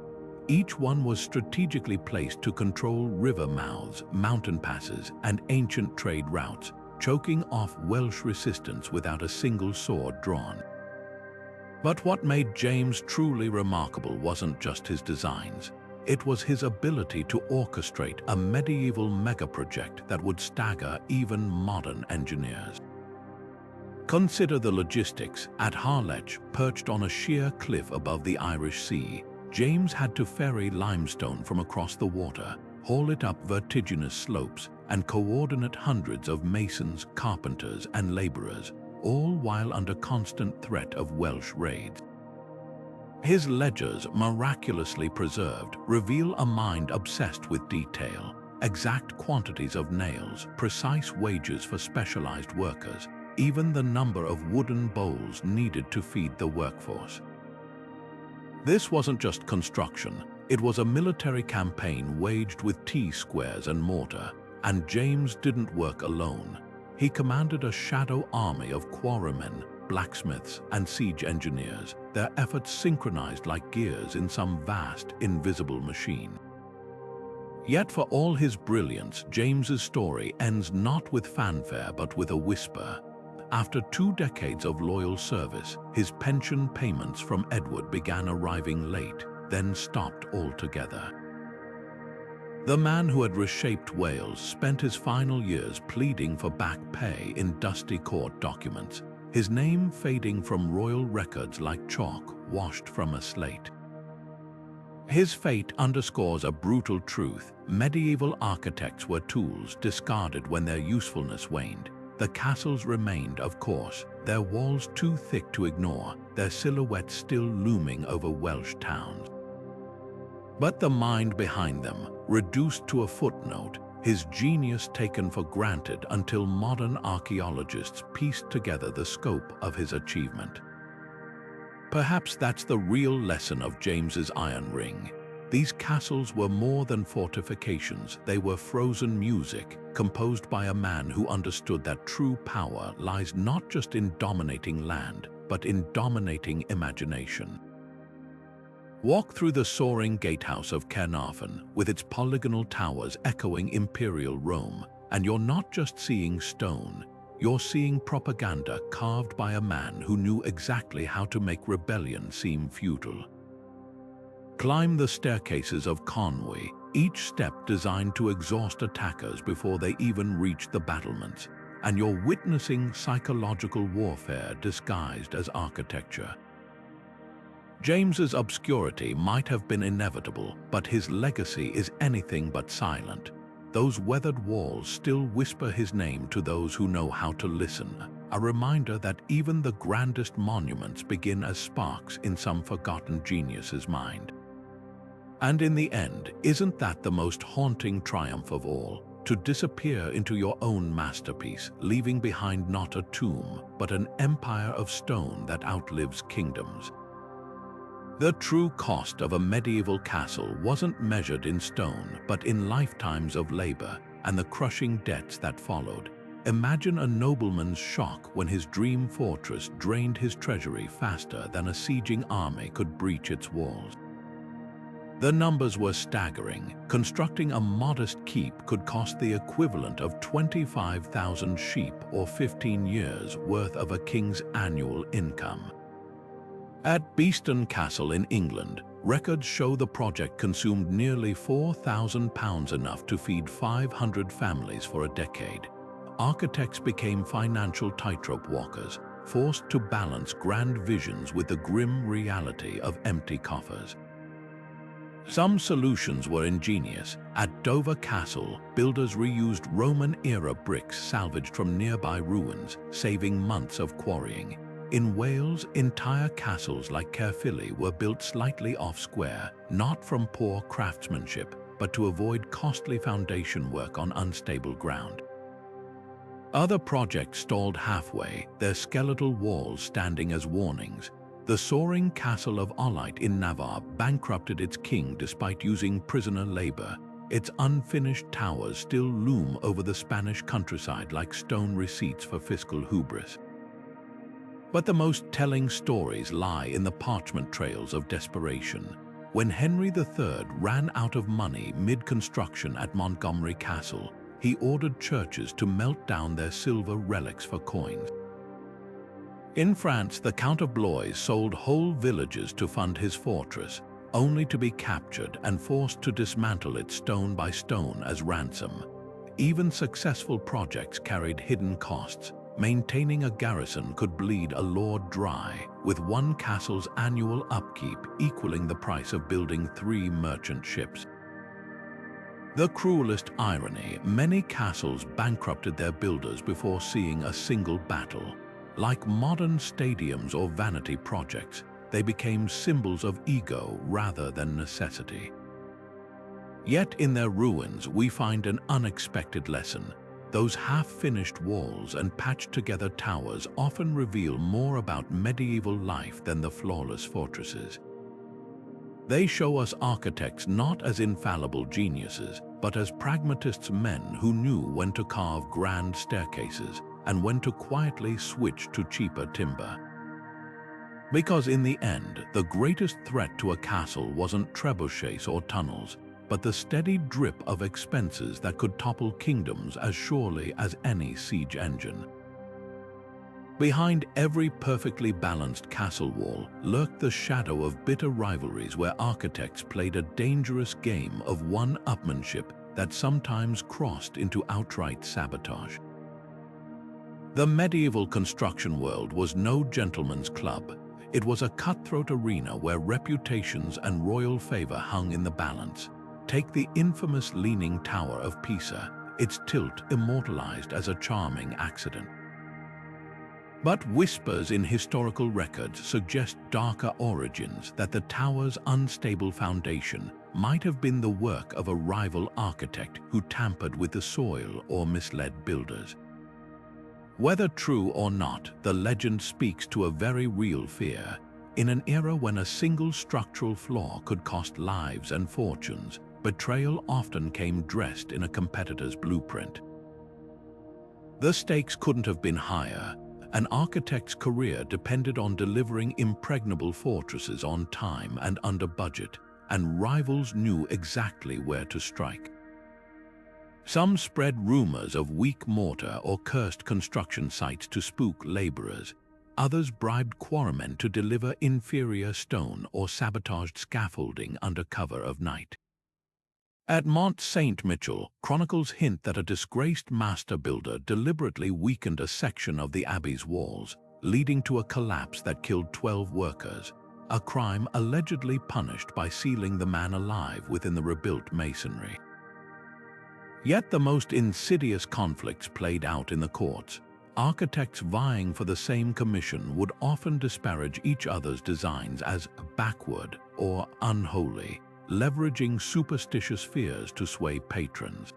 Each one was strategically placed to control river mouths, mountain passes, and ancient trade routes, choking off Welsh resistance without a single sword drawn. But what made James truly remarkable wasn't just his designs. It was his ability to orchestrate a medieval megaproject that would stagger even modern engineers. Consider the logistics. At Harlech, perched on a sheer cliff above the Irish Sea, James had to ferry limestone from across the water, haul it up vertiginous slopes, and coordinate hundreds of masons, carpenters, and laborers, all while under constant threat of Welsh raids. His ledgers, miraculously preserved, reveal a mind obsessed with detail: exact quantities of nails, precise wages for specialized workers, even the number of wooden bowls needed to feed the workforce. This wasn't just construction, it was a military campaign waged with T-squares and mortar, and James didn't work alone. He commanded a shadow army of quarrymen, blacksmiths, and siege engineers, their efforts synchronized like gears in some vast, invisible machine. Yet for all his brilliance, James's story ends not with fanfare but with a whisper. After 2 decades of loyal service, his pension payments from Edward began arriving late, then stopped altogether. The man who had reshaped Wales spent his final years pleading for back pay in dusty court documents, his name fading from royal records like chalk washed from a slate. His fate underscores a brutal truth. Medieval architects were tools discarded when their usefulness waned. The castles remained, of course, their walls too thick to ignore, their silhouettes still looming over Welsh towns. But the mind behind them, reduced to a footnote, his genius taken for granted until modern archaeologists pieced together the scope of his achievement. Perhaps that's the real lesson of James's Iron Ring. These castles were more than fortifications, they were frozen music, composed by a man who understood that true power lies not just in dominating land, but in dominating imagination. Walk through the soaring gatehouse of Caernarfon, with its polygonal towers echoing imperial Rome, and you're not just seeing stone, you're seeing propaganda carved by a man who knew exactly how to make rebellion seem futile. Climb the staircases of Conwy, each step designed to exhaust attackers before they even reach the battlements, and you're witnessing psychological warfare disguised as architecture. James's obscurity might have been inevitable, but his legacy is anything but silent. Those weathered walls still whisper his name to those who know how to listen, a reminder that even the grandest monuments begin as sparks in some forgotten genius's mind. And in the end, isn't that the most haunting triumph of all? To disappear into your own masterpiece, leaving behind not a tomb, but an empire of stone that outlives kingdoms. The true cost of a medieval castle wasn't measured in stone, but in lifetimes of labor and the crushing debts that followed. Imagine a nobleman's shock when his dream fortress drained his treasury faster than a sieging army could breach its walls. The numbers were staggering. Constructing a modest keep could cost the equivalent of 25,000 sheep or 15 years' worth of a king's annual income. At Beeston Castle in England, records show the project consumed nearly £4,000, enough to feed 500 families for a decade. Architects became financial tightrope walkers, forced to balance grand visions with the grim reality of empty coffers. Some solutions were ingenious. At Dover Castle, builders reused Roman-era bricks salvaged from nearby ruins, saving months of quarrying. In Wales, entire castles like Caerphilly were built slightly off-square, not from poor craftsmanship, but to avoid costly foundation work on unstable ground. Other projects stalled halfway, their skeletal walls standing as warnings. The soaring castle of Olite in Navarre bankrupted its king despite using prisoner labor. Its unfinished towers still loom over the Spanish countryside like stone receipts for fiscal hubris. But the most telling stories lie in the parchment trails of desperation. When Henry III ran out of money mid-construction at Montgomery Castle, he ordered churches to melt down their silver relics for coins. In France, the Count of Blois sold whole villages to fund his fortress, only to be captured and forced to dismantle it stone by stone as ransom. Even successful projects carried hidden costs. Maintaining a garrison could bleed a lord dry, with one castle's annual upkeep equaling the price of building 3 merchant ships. The cruelest irony, many castles bankrupted their builders before seeing a single battle. Like modern stadiums or vanity projects, they became symbols of ego rather than necessity. Yet in their ruins we find an unexpected lesson. Those half-finished walls and patched-together towers often reveal more about medieval life than the flawless fortresses. They show us architects not as infallible geniuses, but as pragmatists, men who knew when to carve grand staircases and when to quietly switch to cheaper timber. Because in the end, the greatest threat to a castle wasn't trebuchets or tunnels, but the steady drip of expenses that could topple kingdoms as surely as any siege engine. Behind every perfectly balanced castle wall lurked the shadow of bitter rivalries where architects played a dangerous game of one-upmanship that sometimes crossed into outright sabotage. The medieval construction world was no gentleman's club. It was a cutthroat arena where reputations and royal favor hung in the balance. Take the infamous Leaning Tower of Pisa, its tilt immortalized as a charming accident. But whispers in historical records suggest darker origins, that the tower's unstable foundation might have been the work of a rival architect who tampered with the soil or misled builders. Whether true or not, the legend speaks to a very real fear. In an era when a single structural flaw could cost lives and fortunes, betrayal often came dressed in a competitor's blueprint. The stakes couldn't have been higher. An architect's career depended on delivering impregnable fortresses on time and under budget, and rivals knew exactly where to strike. Some spread rumors of weak mortar or cursed construction sites to spook laborers. Others bribed quarrymen to deliver inferior stone or sabotaged scaffolding under cover of night. At Mont Saint-Michel, chronicles hint that a disgraced master builder deliberately weakened a section of the abbey's walls, leading to a collapse that killed 12 workers, a crime allegedly punished by sealing the man alive within the rebuilt masonry. Yet the most insidious conflicts played out in the courts. Architects vying for the same commission would often disparage each other's designs as backward or unholy, leveraging superstitious fears to sway patrons.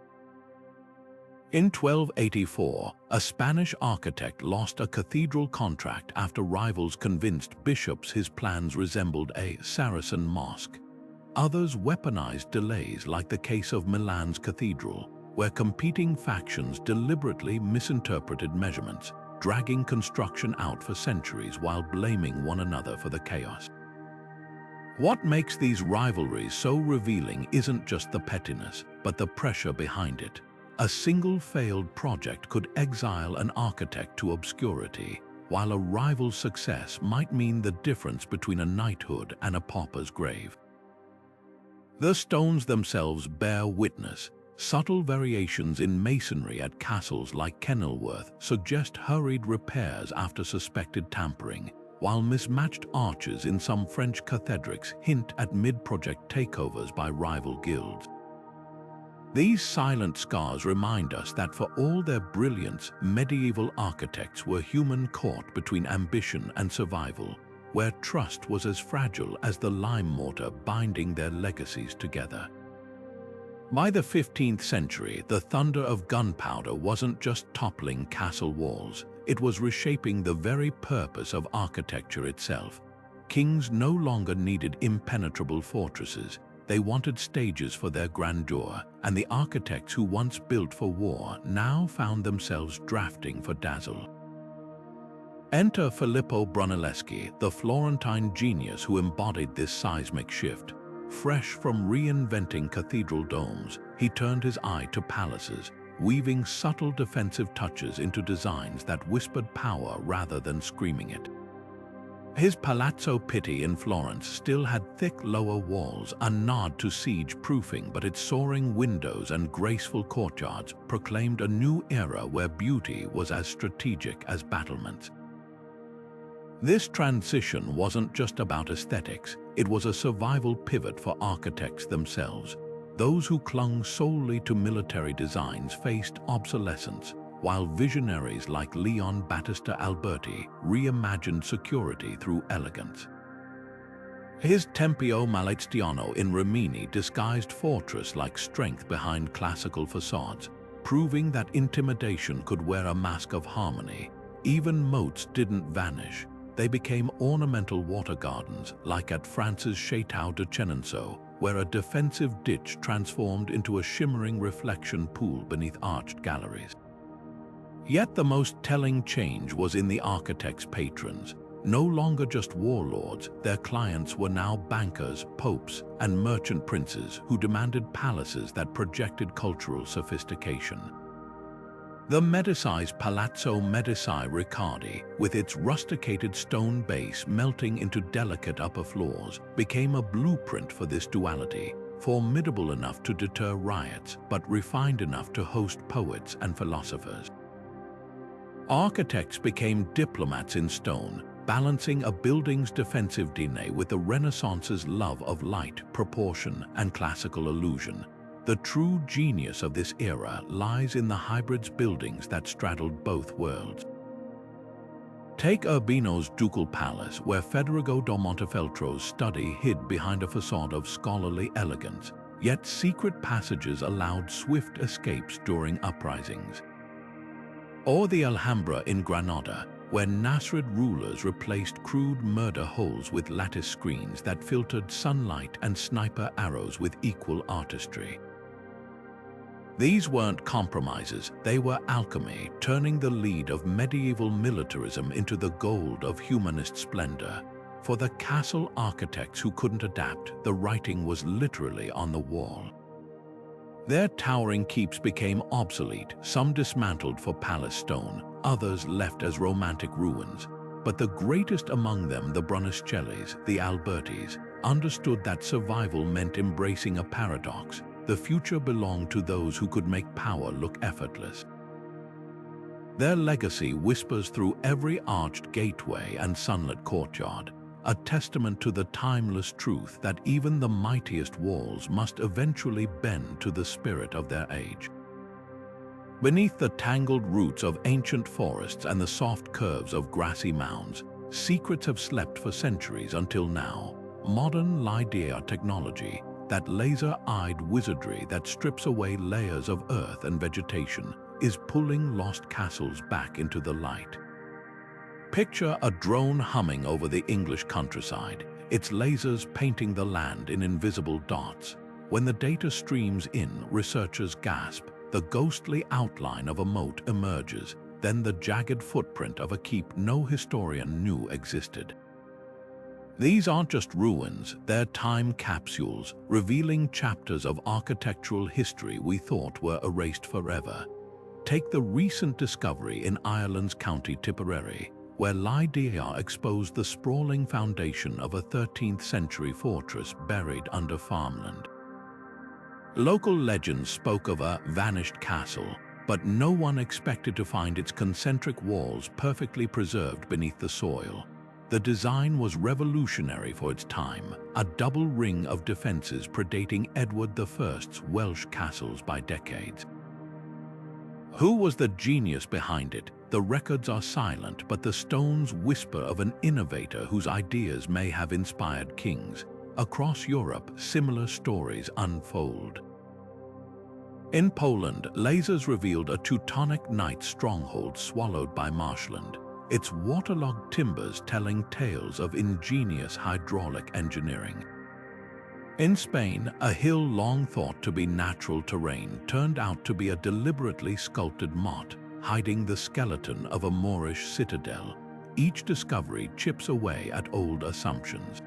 In 1284, a Spanish architect lost a cathedral contract after rivals convinced bishops his plans resembled a Saracen mosque. Others weaponized delays, like the case of Milan's cathedral, where competing factions deliberately misinterpreted measurements, dragging construction out for centuries while blaming one another for the chaos. What makes these rivalries so revealing isn't just the pettiness, but the pressure behind it. A single failed project could exile an architect to obscurity, while a rival's success might mean the difference between a knighthood and a pauper's grave. The stones themselves bear witness. Subtle variations in masonry at castles like Kenilworth suggest hurried repairs after suspected tampering, while mismatched arches in some French cathedrals hint at mid-project takeovers by rival guilds. These silent scars remind us that for all their brilliance, medieval architects were human, caught between ambition and survival, where trust was as fragile as the lime mortar binding their legacies together. By the 15th century, the thunder of gunpowder wasn't just toppling castle walls, it was reshaping the very purpose of architecture itself. Kings no longer needed impenetrable fortresses, they wanted stages for their grandeur, and the architects who once built for war now found themselves drafting for dazzle. Enter Filippo Brunelleschi, the Florentine genius who embodied this seismic shift. Fresh from reinventing cathedral domes, he turned his eye to palaces, weaving subtle defensive touches into designs that whispered power rather than screaming it. His Palazzo Pitti in Florence still had thick lower walls, a nod to siege-proofing, but its soaring windows and graceful courtyards proclaimed a new era where beauty was as strategic as battlements. This transition wasn't just about aesthetics, it was a survival pivot for architects themselves. Those who clung solely to military designs faced obsolescence, while visionaries like Leon Battista Alberti reimagined security through elegance. His Tempio Malestiano in Rimini disguised fortress-like strength behind classical facades, proving that intimidation could wear a mask of harmony. Even moats didn't vanish. They became ornamental water gardens, like at France's Château de Chenonceau, where a defensive ditch transformed into a shimmering reflection pool beneath arched galleries. Yet the most telling change was in the architects' patrons. No longer just warlords, their clients were now bankers, popes, and merchant princes who demanded palaces that projected cultural sophistication. The Medici's Palazzo Medici Riccardi, with its rusticated stone base melting into delicate upper floors, became a blueprint for this duality, formidable enough to deter riots, but refined enough to host poets and philosophers. Architects became diplomats in stone, balancing a building's defensive DNA with the Renaissance's love of light, proportion, and classical illusion. The true genius of this era lies in the hybrid buildings that straddled both worlds. Take Urbino's Ducal Palace, where Federico da Montefeltro's study hid behind a facade of scholarly elegance, yet secret passages allowed swift escapes during uprisings. Or the Alhambra in Granada, where Nasrid rulers replaced crude murder holes with lattice screens that filtered sunlight and sniper arrows with equal artistry. These weren't compromises, they were alchemy, turning the lead of medieval militarism into the gold of humanist splendor. For the castle architects who couldn't adapt, the writing was literally on the wall. Their towering keeps became obsolete, some dismantled for palace stone, others left as romantic ruins. But the greatest among them, the Brunelleschi, the Albertis, understood that survival meant embracing a paradox. The future belonged to those who could make power look effortless. Their legacy whispers through every arched gateway and sunlit courtyard, a testament to the timeless truth that even the mightiest walls must eventually bend to the spirit of their age. Beneath the tangled roots of ancient forests and the soft curves of grassy mounds, secrets have slept for centuries until now. Modern Lydia technology, that laser-eyed wizardry that strips away layers of earth and vegetation, is pulling lost castles back into the light. Picture a drone humming over the English countryside, its lasers painting the land in invisible dots. When the data streams in, researchers gasp. The ghostly outline of a moat emerges, then the jagged footprint of a keep no historian knew existed. These aren't just ruins, they're time capsules, revealing chapters of architectural history we thought were erased forever. Take the recent discovery in Ireland's County Tipperary, where Lydia exposed the sprawling foundation of a 13th century fortress buried under farmland. Local legends spoke of a vanished castle, but no one expected to find its concentric walls perfectly preserved beneath the soil. The design was revolutionary for its time, a double ring of defenses predating Edward I's Welsh castles by decades. Who was the genius behind it? The records are silent, but the stones whisper of an innovator whose ideas may have inspired kings. Across Europe, similar stories unfold. In Poland, lasers revealed a Teutonic knight stronghold swallowed by marshland, its waterlogged timbers telling tales of ingenious hydraulic engineering. In Spain, a hill long thought to be natural terrain turned out to be a deliberately sculpted motte, hiding the skeleton of a Moorish citadel. Each discovery chips away at old assumptions.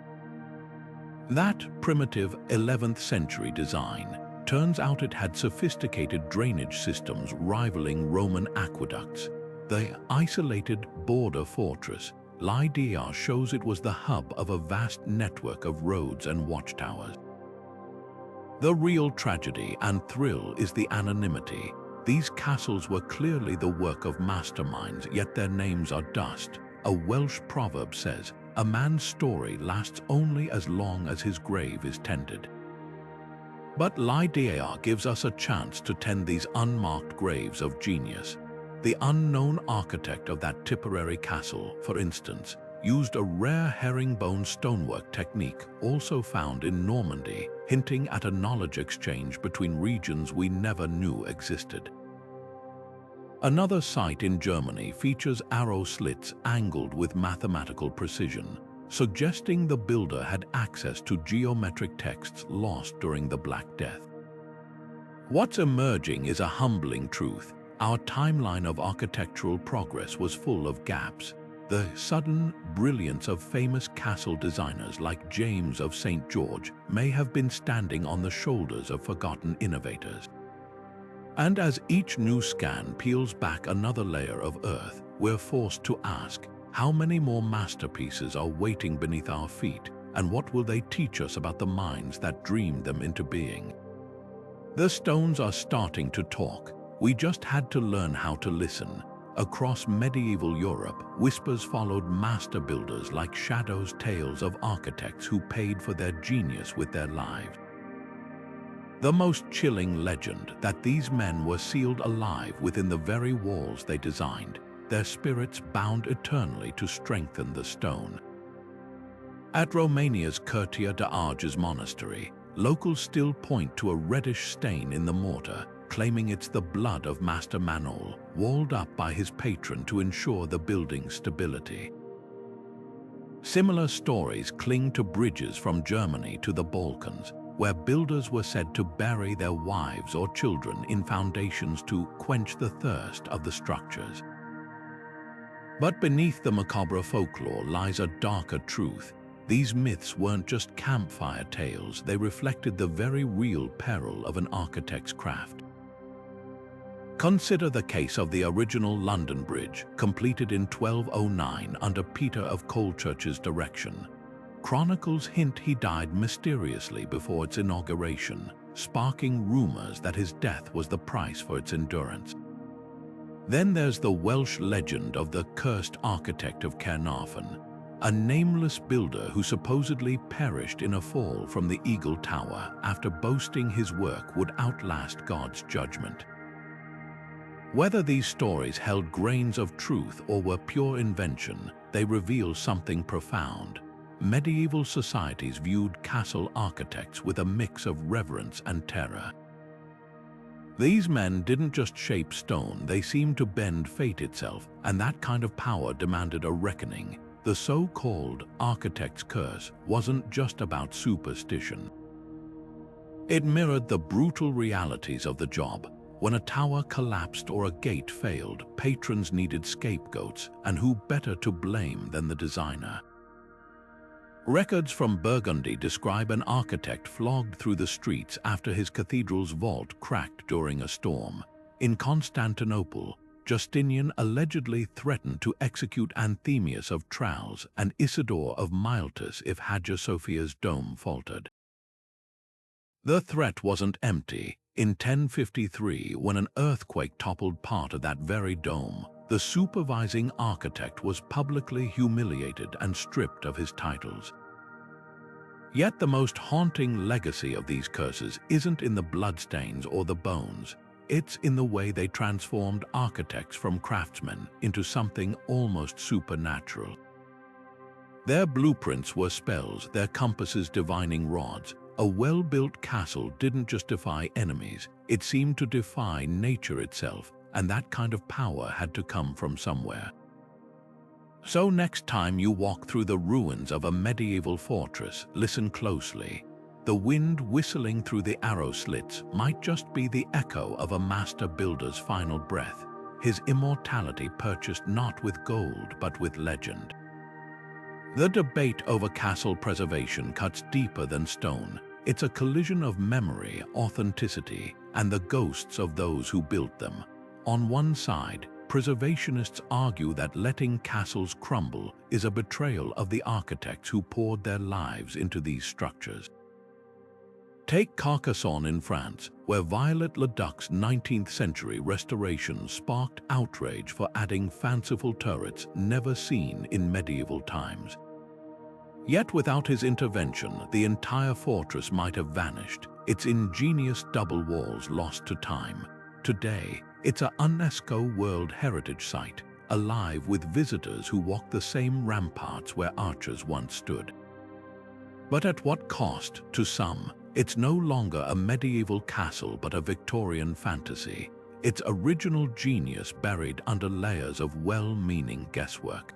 That primitive 11th century design turns out it had sophisticated drainage systems rivaling Roman aqueducts. The isolated border fortress, Lydia, shows it was the hub of a vast network of roads and watchtowers. The real tragedy and thrill is the anonymity. These castles were clearly the work of masterminds, yet their names are dust. A Welsh proverb says, "A man's story lasts only as long as his grave is tended." But Lydia gives us a chance to tend these unmarked graves of genius. The unknown architect of that Tipperary castle, for instance, used a rare herringbone stonework technique also found in Normandy, hinting at a knowledge exchange between regions we never knew existed. Another site in Germany features arrow slits angled with mathematical precision, suggesting the builder had access to geometric texts lost during the Black Death. What's emerging is a humbling truth. Our timeline of architectural progress was full of gaps. The sudden brilliance of famous castle designers like James of St. George may have been standing on the shoulders of forgotten innovators. And as each new scan peels back another layer of Earth, we're forced to ask, how many more masterpieces are waiting beneath our feet, and what will they teach us about the minds that dreamed them into being? The stones are starting to talk. We just had to learn how to listen. Across medieval Europe, whispers followed master builders like shadows, tales of architects who paid for their genius with their lives. The most chilling legend that these men were sealed alive within the very walls they designed, their spirits bound eternally to strengthen the stone. At Romania's Curtea de Argeș monastery, locals still point to a reddish stain in the mortar, claiming it's the blood of Master Manol, walled up by his patron to ensure the building's stability. Similar stories cling to bridges from Germany to the Balkans, where builders were said to bury their wives or children in foundations to quench the thirst of the structures. But beneath the macabre folklore lies a darker truth. These myths weren't just campfire tales, they reflected the very real peril of an architect's craft. Consider the case of the original London Bridge, completed in 1209 under Peter of Colechurch's direction. Chronicles hint he died mysteriously before its inauguration, sparking rumors that his death was the price for its endurance. Then there's the Welsh legend of the cursed architect of Caernarfon, a nameless builder who supposedly perished in a fall from the Eagle Tower after boasting his work would outlast God's judgment. Whether these stories held grains of truth or were pure invention, they reveal something profound. Medieval societies viewed castle architects with a mix of reverence and terror. These men didn't just shape stone, they seemed to bend fate itself, and that kind of power demanded a reckoning. The so-called architect's curse wasn't just about superstition. It mirrored the brutal realities of the job. When a tower collapsed or a gate failed, patrons needed scapegoats, and who better to blame than the designer? Records from Burgundy describe an architect flogged through the streets after his cathedral's vault cracked during a storm. In Constantinople, Justinian allegedly threatened to execute Anthemius of Tralles and Isidore of Miletus if Hagia Sophia's dome faltered. The threat wasn't empty. In 1053, when an earthquake toppled part of that very dome, the supervising architect was publicly humiliated and stripped of his titles. Yet the most haunting legacy of these curses isn't in the bloodstains or the bones. It's in the way they transformed architects from craftsmen into something almost supernatural. Their blueprints were spells, their compasses divining rods. A well-built castle didn't just defy enemies, it seemed to defy nature itself, and that kind of power had to come from somewhere. So next time you walk through the ruins of a medieval fortress, listen closely. The wind whistling through the arrow slits might just be the echo of a master builder's final breath, his immortality purchased not with gold but with legend. The debate over castle preservation cuts deeper than stone. It's a collision of memory, authenticity, and the ghosts of those who built them. On one side, preservationists argue that letting castles crumble is a betrayal of the architects who poured their lives into these structures. Take Carcassonne in France, where Viollet-le-Duc's 19th-century restoration sparked outrage for adding fanciful turrets never seen in medieval times. Yet without his intervention, the entire fortress might have vanished, its ingenious double walls lost to time. Today, it's a UNESCO World Heritage Site, alive with visitors who walk the same ramparts where archers once stood. But at what cost to some? It's no longer a medieval castle but a Victorian fantasy, its original genius buried under layers of well-meaning guesswork.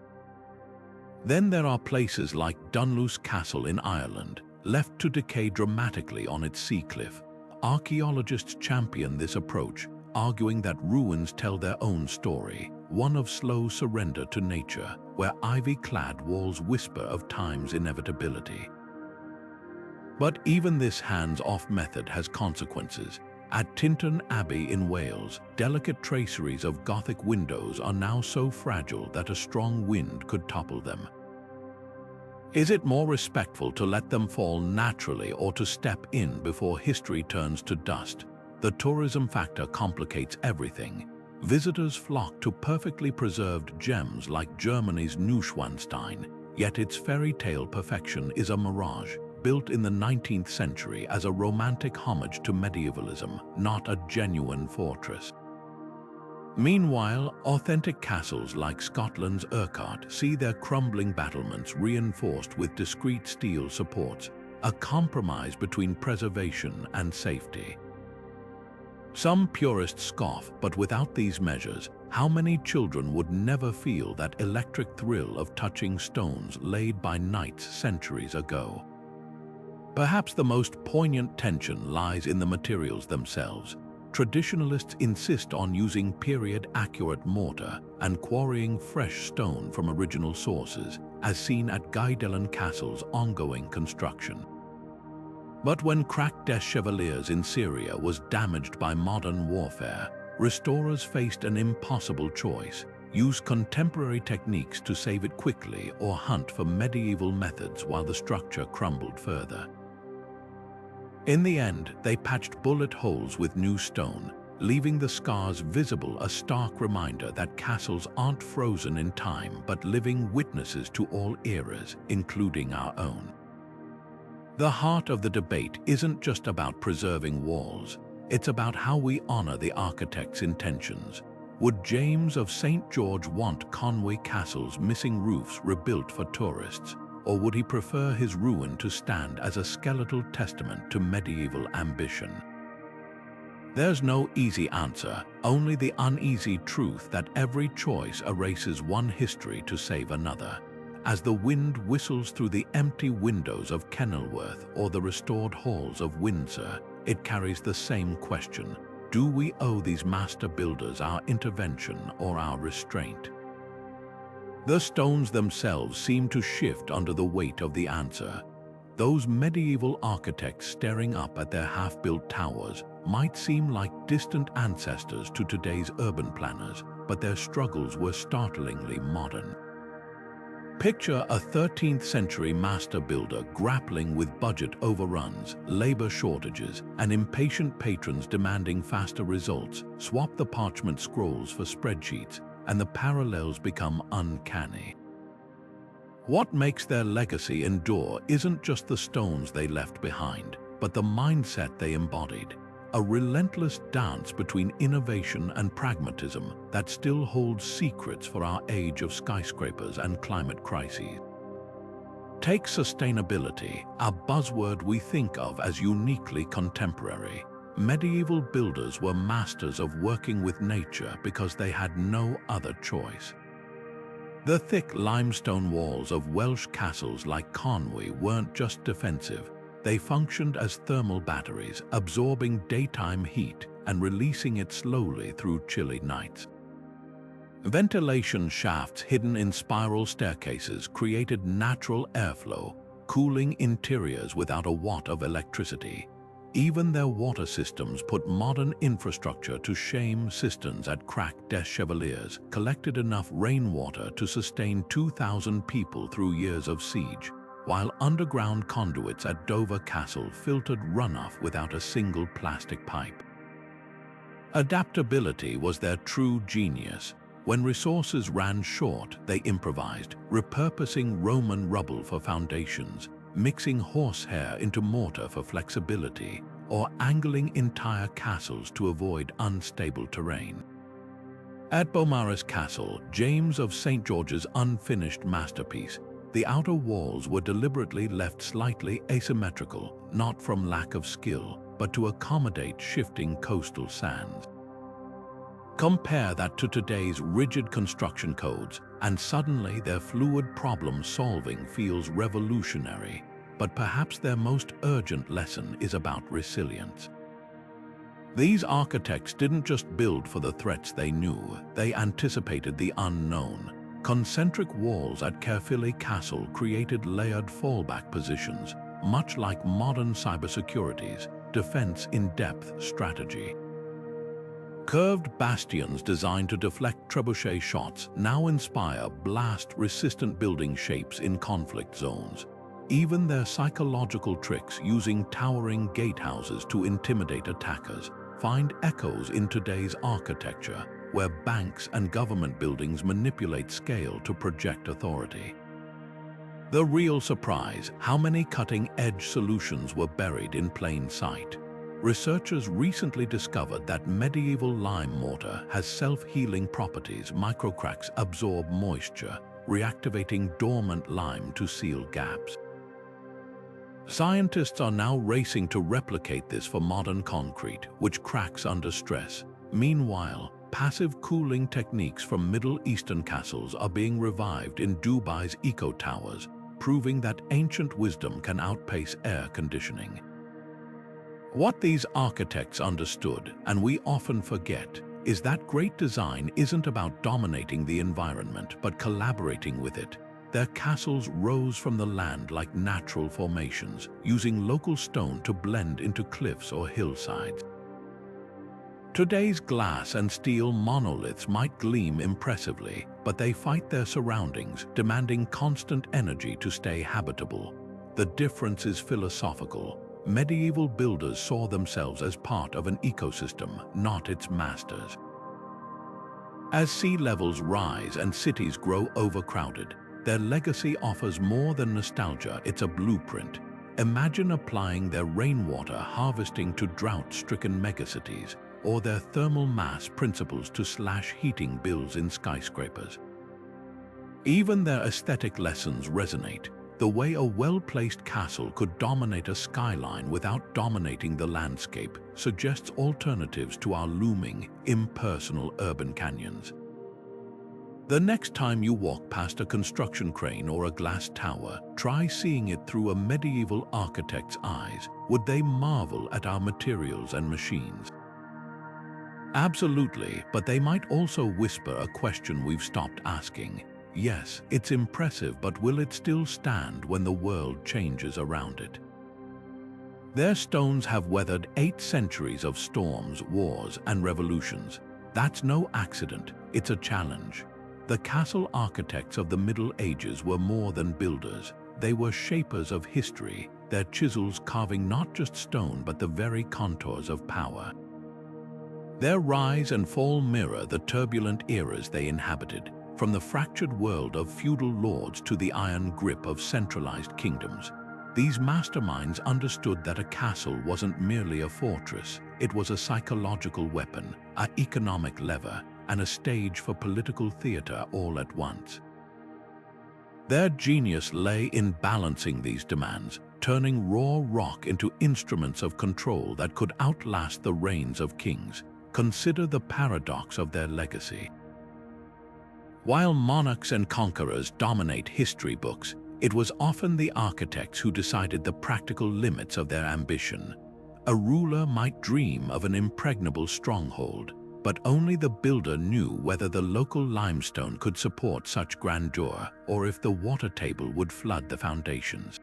Then there are places like Dunluce Castle in Ireland, left to decay dramatically on its sea cliff. Archaeologists champion this approach, arguing that ruins tell their own story, one of slow surrender to nature, where ivy-clad walls whisper of time's inevitability. But even this hands-off method has consequences. At Tintern Abbey in Wales, delicate traceries of Gothic windows are now so fragile that a strong wind could topple them. Is it more respectful to let them fall naturally or to step in before history turns to dust? The tourism factor complicates everything. Visitors flock to perfectly preserved gems like Germany's Neuschwanstein, yet its fairy tale perfection is a mirage, built in the 19th century as a romantic homage to medievalism, not a genuine fortress. Meanwhile, authentic castles like Scotland's Urquhart see their crumbling battlements reinforced with discrete steel supports, a compromise between preservation and safety. Some purists scoff, but without these measures, how many children would never feel that electric thrill of touching stones laid by knights centuries ago? Perhaps the most poignant tension lies in the materials themselves. Traditionalists insist on using period-accurate mortar and quarrying fresh stone from original sources, as seen at Guidellen Castle's ongoing construction. But when cracked des Chevaliers in Syria was damaged by modern warfare, restorers faced an impossible choice: use contemporary techniques to save it quickly or hunt for medieval methods while the structure crumbled further. In the end, they patched bullet holes with new stone, leaving the scars visible, a stark reminder that castles aren't frozen in time but living witnesses to all eras, including our own. The heart of the debate isn't just about preserving walls, it's about how we honor the architect's intentions. Would James of St. George want Conway Castle's missing roofs rebuilt for tourists, or would he prefer his ruin to stand as a skeletal testament to medieval ambition? There's no easy answer, only the uneasy truth that every choice erases one history to save another. As the wind whistles through the empty windows of Kenilworth or the restored halls of Windsor, it carries the same question: do we owe these master builders our intervention or our restraint? The stones themselves seem to shift under the weight of the answer. Those medieval architects staring up at their half-built towers might seem like distant ancestors to today's urban planners, but their struggles were startlingly modern. Picture a 13th century master builder grappling with budget overruns, labor shortages, and impatient patrons demanding faster results. Swap the parchment scrolls for spreadsheets, and the parallels become uncanny. What makes their legacy endure isn't just the stones they left behind, but the mindset they embodied. A relentless dance between innovation and pragmatism that still holds secrets for our age of skyscrapers and climate crises. Take sustainability, a buzzword we think of as uniquely contemporary. Medieval builders were masters of working with nature because they had no other choice. The thick limestone walls of Welsh castles like Conway weren't just defensive. They functioned as thermal batteries, absorbing daytime heat and releasing it slowly through chilly nights. Ventilation shafts hidden in spiral staircases created natural airflow, cooling interiors without a watt of electricity. Even their water systems put modern infrastructure to shame. Cisterns at cracked des Chevaliers collected enough rainwater to sustain 2,000 people through years of siege, while underground conduits at Dover Castle filtered runoff without a single plastic pipe. Adaptability was their true genius. When resources ran short, they improvised, repurposing Roman rubble for foundations, mixing horsehair into mortar for flexibility, or angling entire castles to avoid unstable terrain. At Beaumaris Castle, James of St. George's unfinished masterpiece, the outer walls were deliberately left slightly asymmetrical, not from lack of skill, but to accommodate shifting coastal sands. Compare that to today's rigid construction codes, and suddenly their fluid problem-solving feels revolutionary. But perhaps their most urgent lesson is about resilience. These architects didn't just build for the threats they knew, they anticipated the unknown. Concentric walls at Caerphilly Castle created layered fallback positions, much like modern cybersecurities, defense-in-depth strategy. Curved bastions designed to deflect trebuchet shots now inspire blast-resistant building shapes in conflict zones. Even their psychological tricks using towering gatehouses to intimidate attackers find echoes in today's architecture, where banks and government buildings manipulate scale to project authority. The real surprise: how many cutting-edge solutions were buried in plain sight. Researchers recently discovered that medieval lime mortar has self-healing properties. Microcracks absorb moisture, reactivating dormant lime to seal gaps. Scientists are now racing to replicate this for modern concrete, which cracks under stress. Meanwhile, passive cooling techniques from Middle Eastern castles are being revived in Dubai's eco-towers, proving that ancient wisdom can outpace air conditioning. What these architects understood, and we often forget, is that great design isn't about dominating the environment but collaborating with it. Their castles rose from the land like natural formations, using local stone to blend into cliffs or hillsides. Today's glass and steel monoliths might gleam impressively, but they fight their surroundings, demanding constant energy to stay habitable. The difference is philosophical. Medieval builders saw themselves as part of an ecosystem, not its masters. As sea levels rise and cities grow overcrowded, their legacy offers more than nostalgia, it's a blueprint. Imagine applying their rainwater harvesting to drought-stricken megacities, or their thermal mass principles to slash heating bills in skyscrapers. Even their aesthetic lessons resonate. The way a well-placed castle could dominate a skyline without dominating the landscape suggests alternatives to our looming, impersonal urban canyons. The next time you walk past a construction crane or a glass tower, try seeing it through a medieval architect's eyes. Would they marvel at our materials and machines? Absolutely, but they might also whisper a question we've stopped asking. Yes, it's impressive, but will it still stand when the world changes around it? Their stones have weathered 8 centuries of storms, wars, and revolutions. That's no accident, it's a challenge. The castle architects of the Middle Ages were more than builders. They were shapers of history, their chisels carving not just stone but the very contours of power. Their rise and fall mirror the turbulent eras they inhabited, from the fractured world of feudal lords to the iron grip of centralized kingdoms. These masterminds understood that a castle wasn't merely a fortress, it was a psychological weapon, an economic lever, and a stage for political theater all at once. Their genius lay in balancing these demands, turning raw rock into instruments of control that could outlast the reigns of kings. Consider the paradox of their legacy. While monarchs and conquerors dominate history books, it was often the architects who decided the practical limits of their ambition. A ruler might dream of an impregnable stronghold, but only the builder knew whether the local limestone could support such grandeur or if the water table would flood the foundations.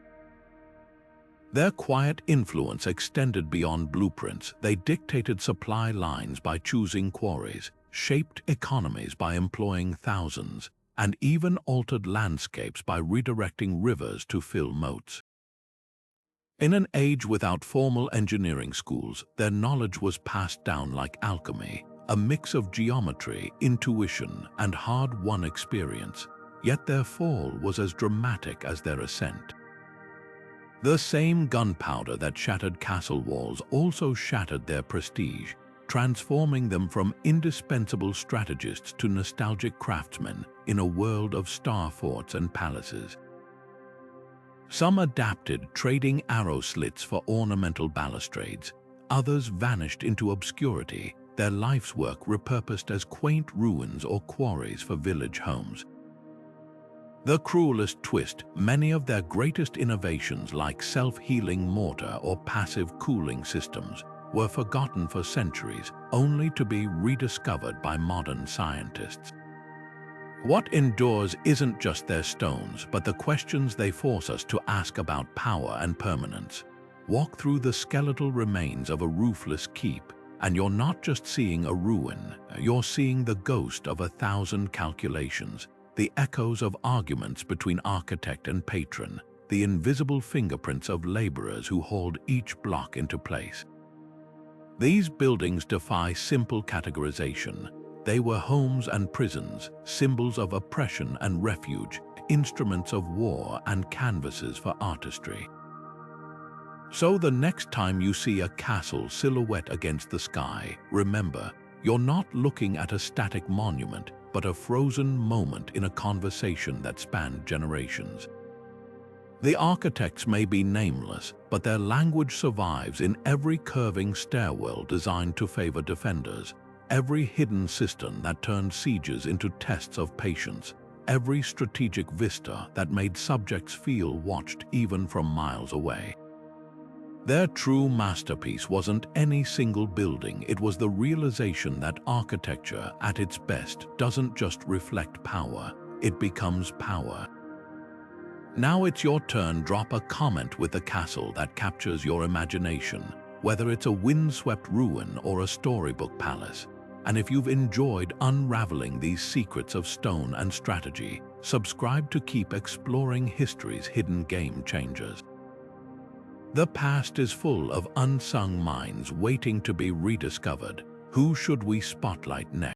Their quiet influence extended beyond blueprints. They dictated supply lines by choosing quarries, shaped economies by employing thousands, and even altered landscapes by redirecting rivers to fill moats. In an age without formal engineering schools, their knowledge was passed down like alchemy, a mix of geometry, intuition, and hard-won experience. Yet their fall was as dramatic as their ascent. The same gunpowder that shattered castle walls also shattered their prestige, transforming them from indispensable strategists to nostalgic craftsmen in a world of star forts and palaces. Some adapted, trading arrow slits for ornamental balustrades. Others vanished into obscurity, their life's work repurposed as quaint ruins or quarries for village homes. The cruelest twist: many of their greatest innovations, like self-healing mortar or passive cooling systems, were forgotten for centuries, only to be rediscovered by modern scientists. What endures isn't just their stones, but the questions they force us to ask about power and permanence. Walk through the skeletal remains of a roofless keep, and you're not just seeing a ruin, you're seeing the ghost of 1,000 calculations, the echoes of arguments between architect and patron, the invisible fingerprints of laborers who hold each block into place. These buildings defy simple categorization. They were homes and prisons, symbols of oppression and refuge, instruments of war and canvases for artistry. So the next time you see a castle silhouette against the sky, remember, you're not looking at a static monument, but a frozen moment in a conversation that spanned generations. The architects may be nameless, but their language survives in every curving stairwell designed to favor defenders, every hidden cistern that turned sieges into tests of patience, every strategic vista that made subjects feel watched even from miles away. Their true masterpiece wasn't any single building, it was the realization that architecture, at its best, doesn't just reflect power, it becomes power. Now it's your turn. Drop a comment with a castle that captures your imagination, whether it's a windswept ruin or a storybook palace. And if you've enjoyed unraveling these secrets of stone and strategy, subscribe to keep exploring history's hidden game changers. The past is full of unsung minds waiting to be rediscovered. Who should we spotlight next?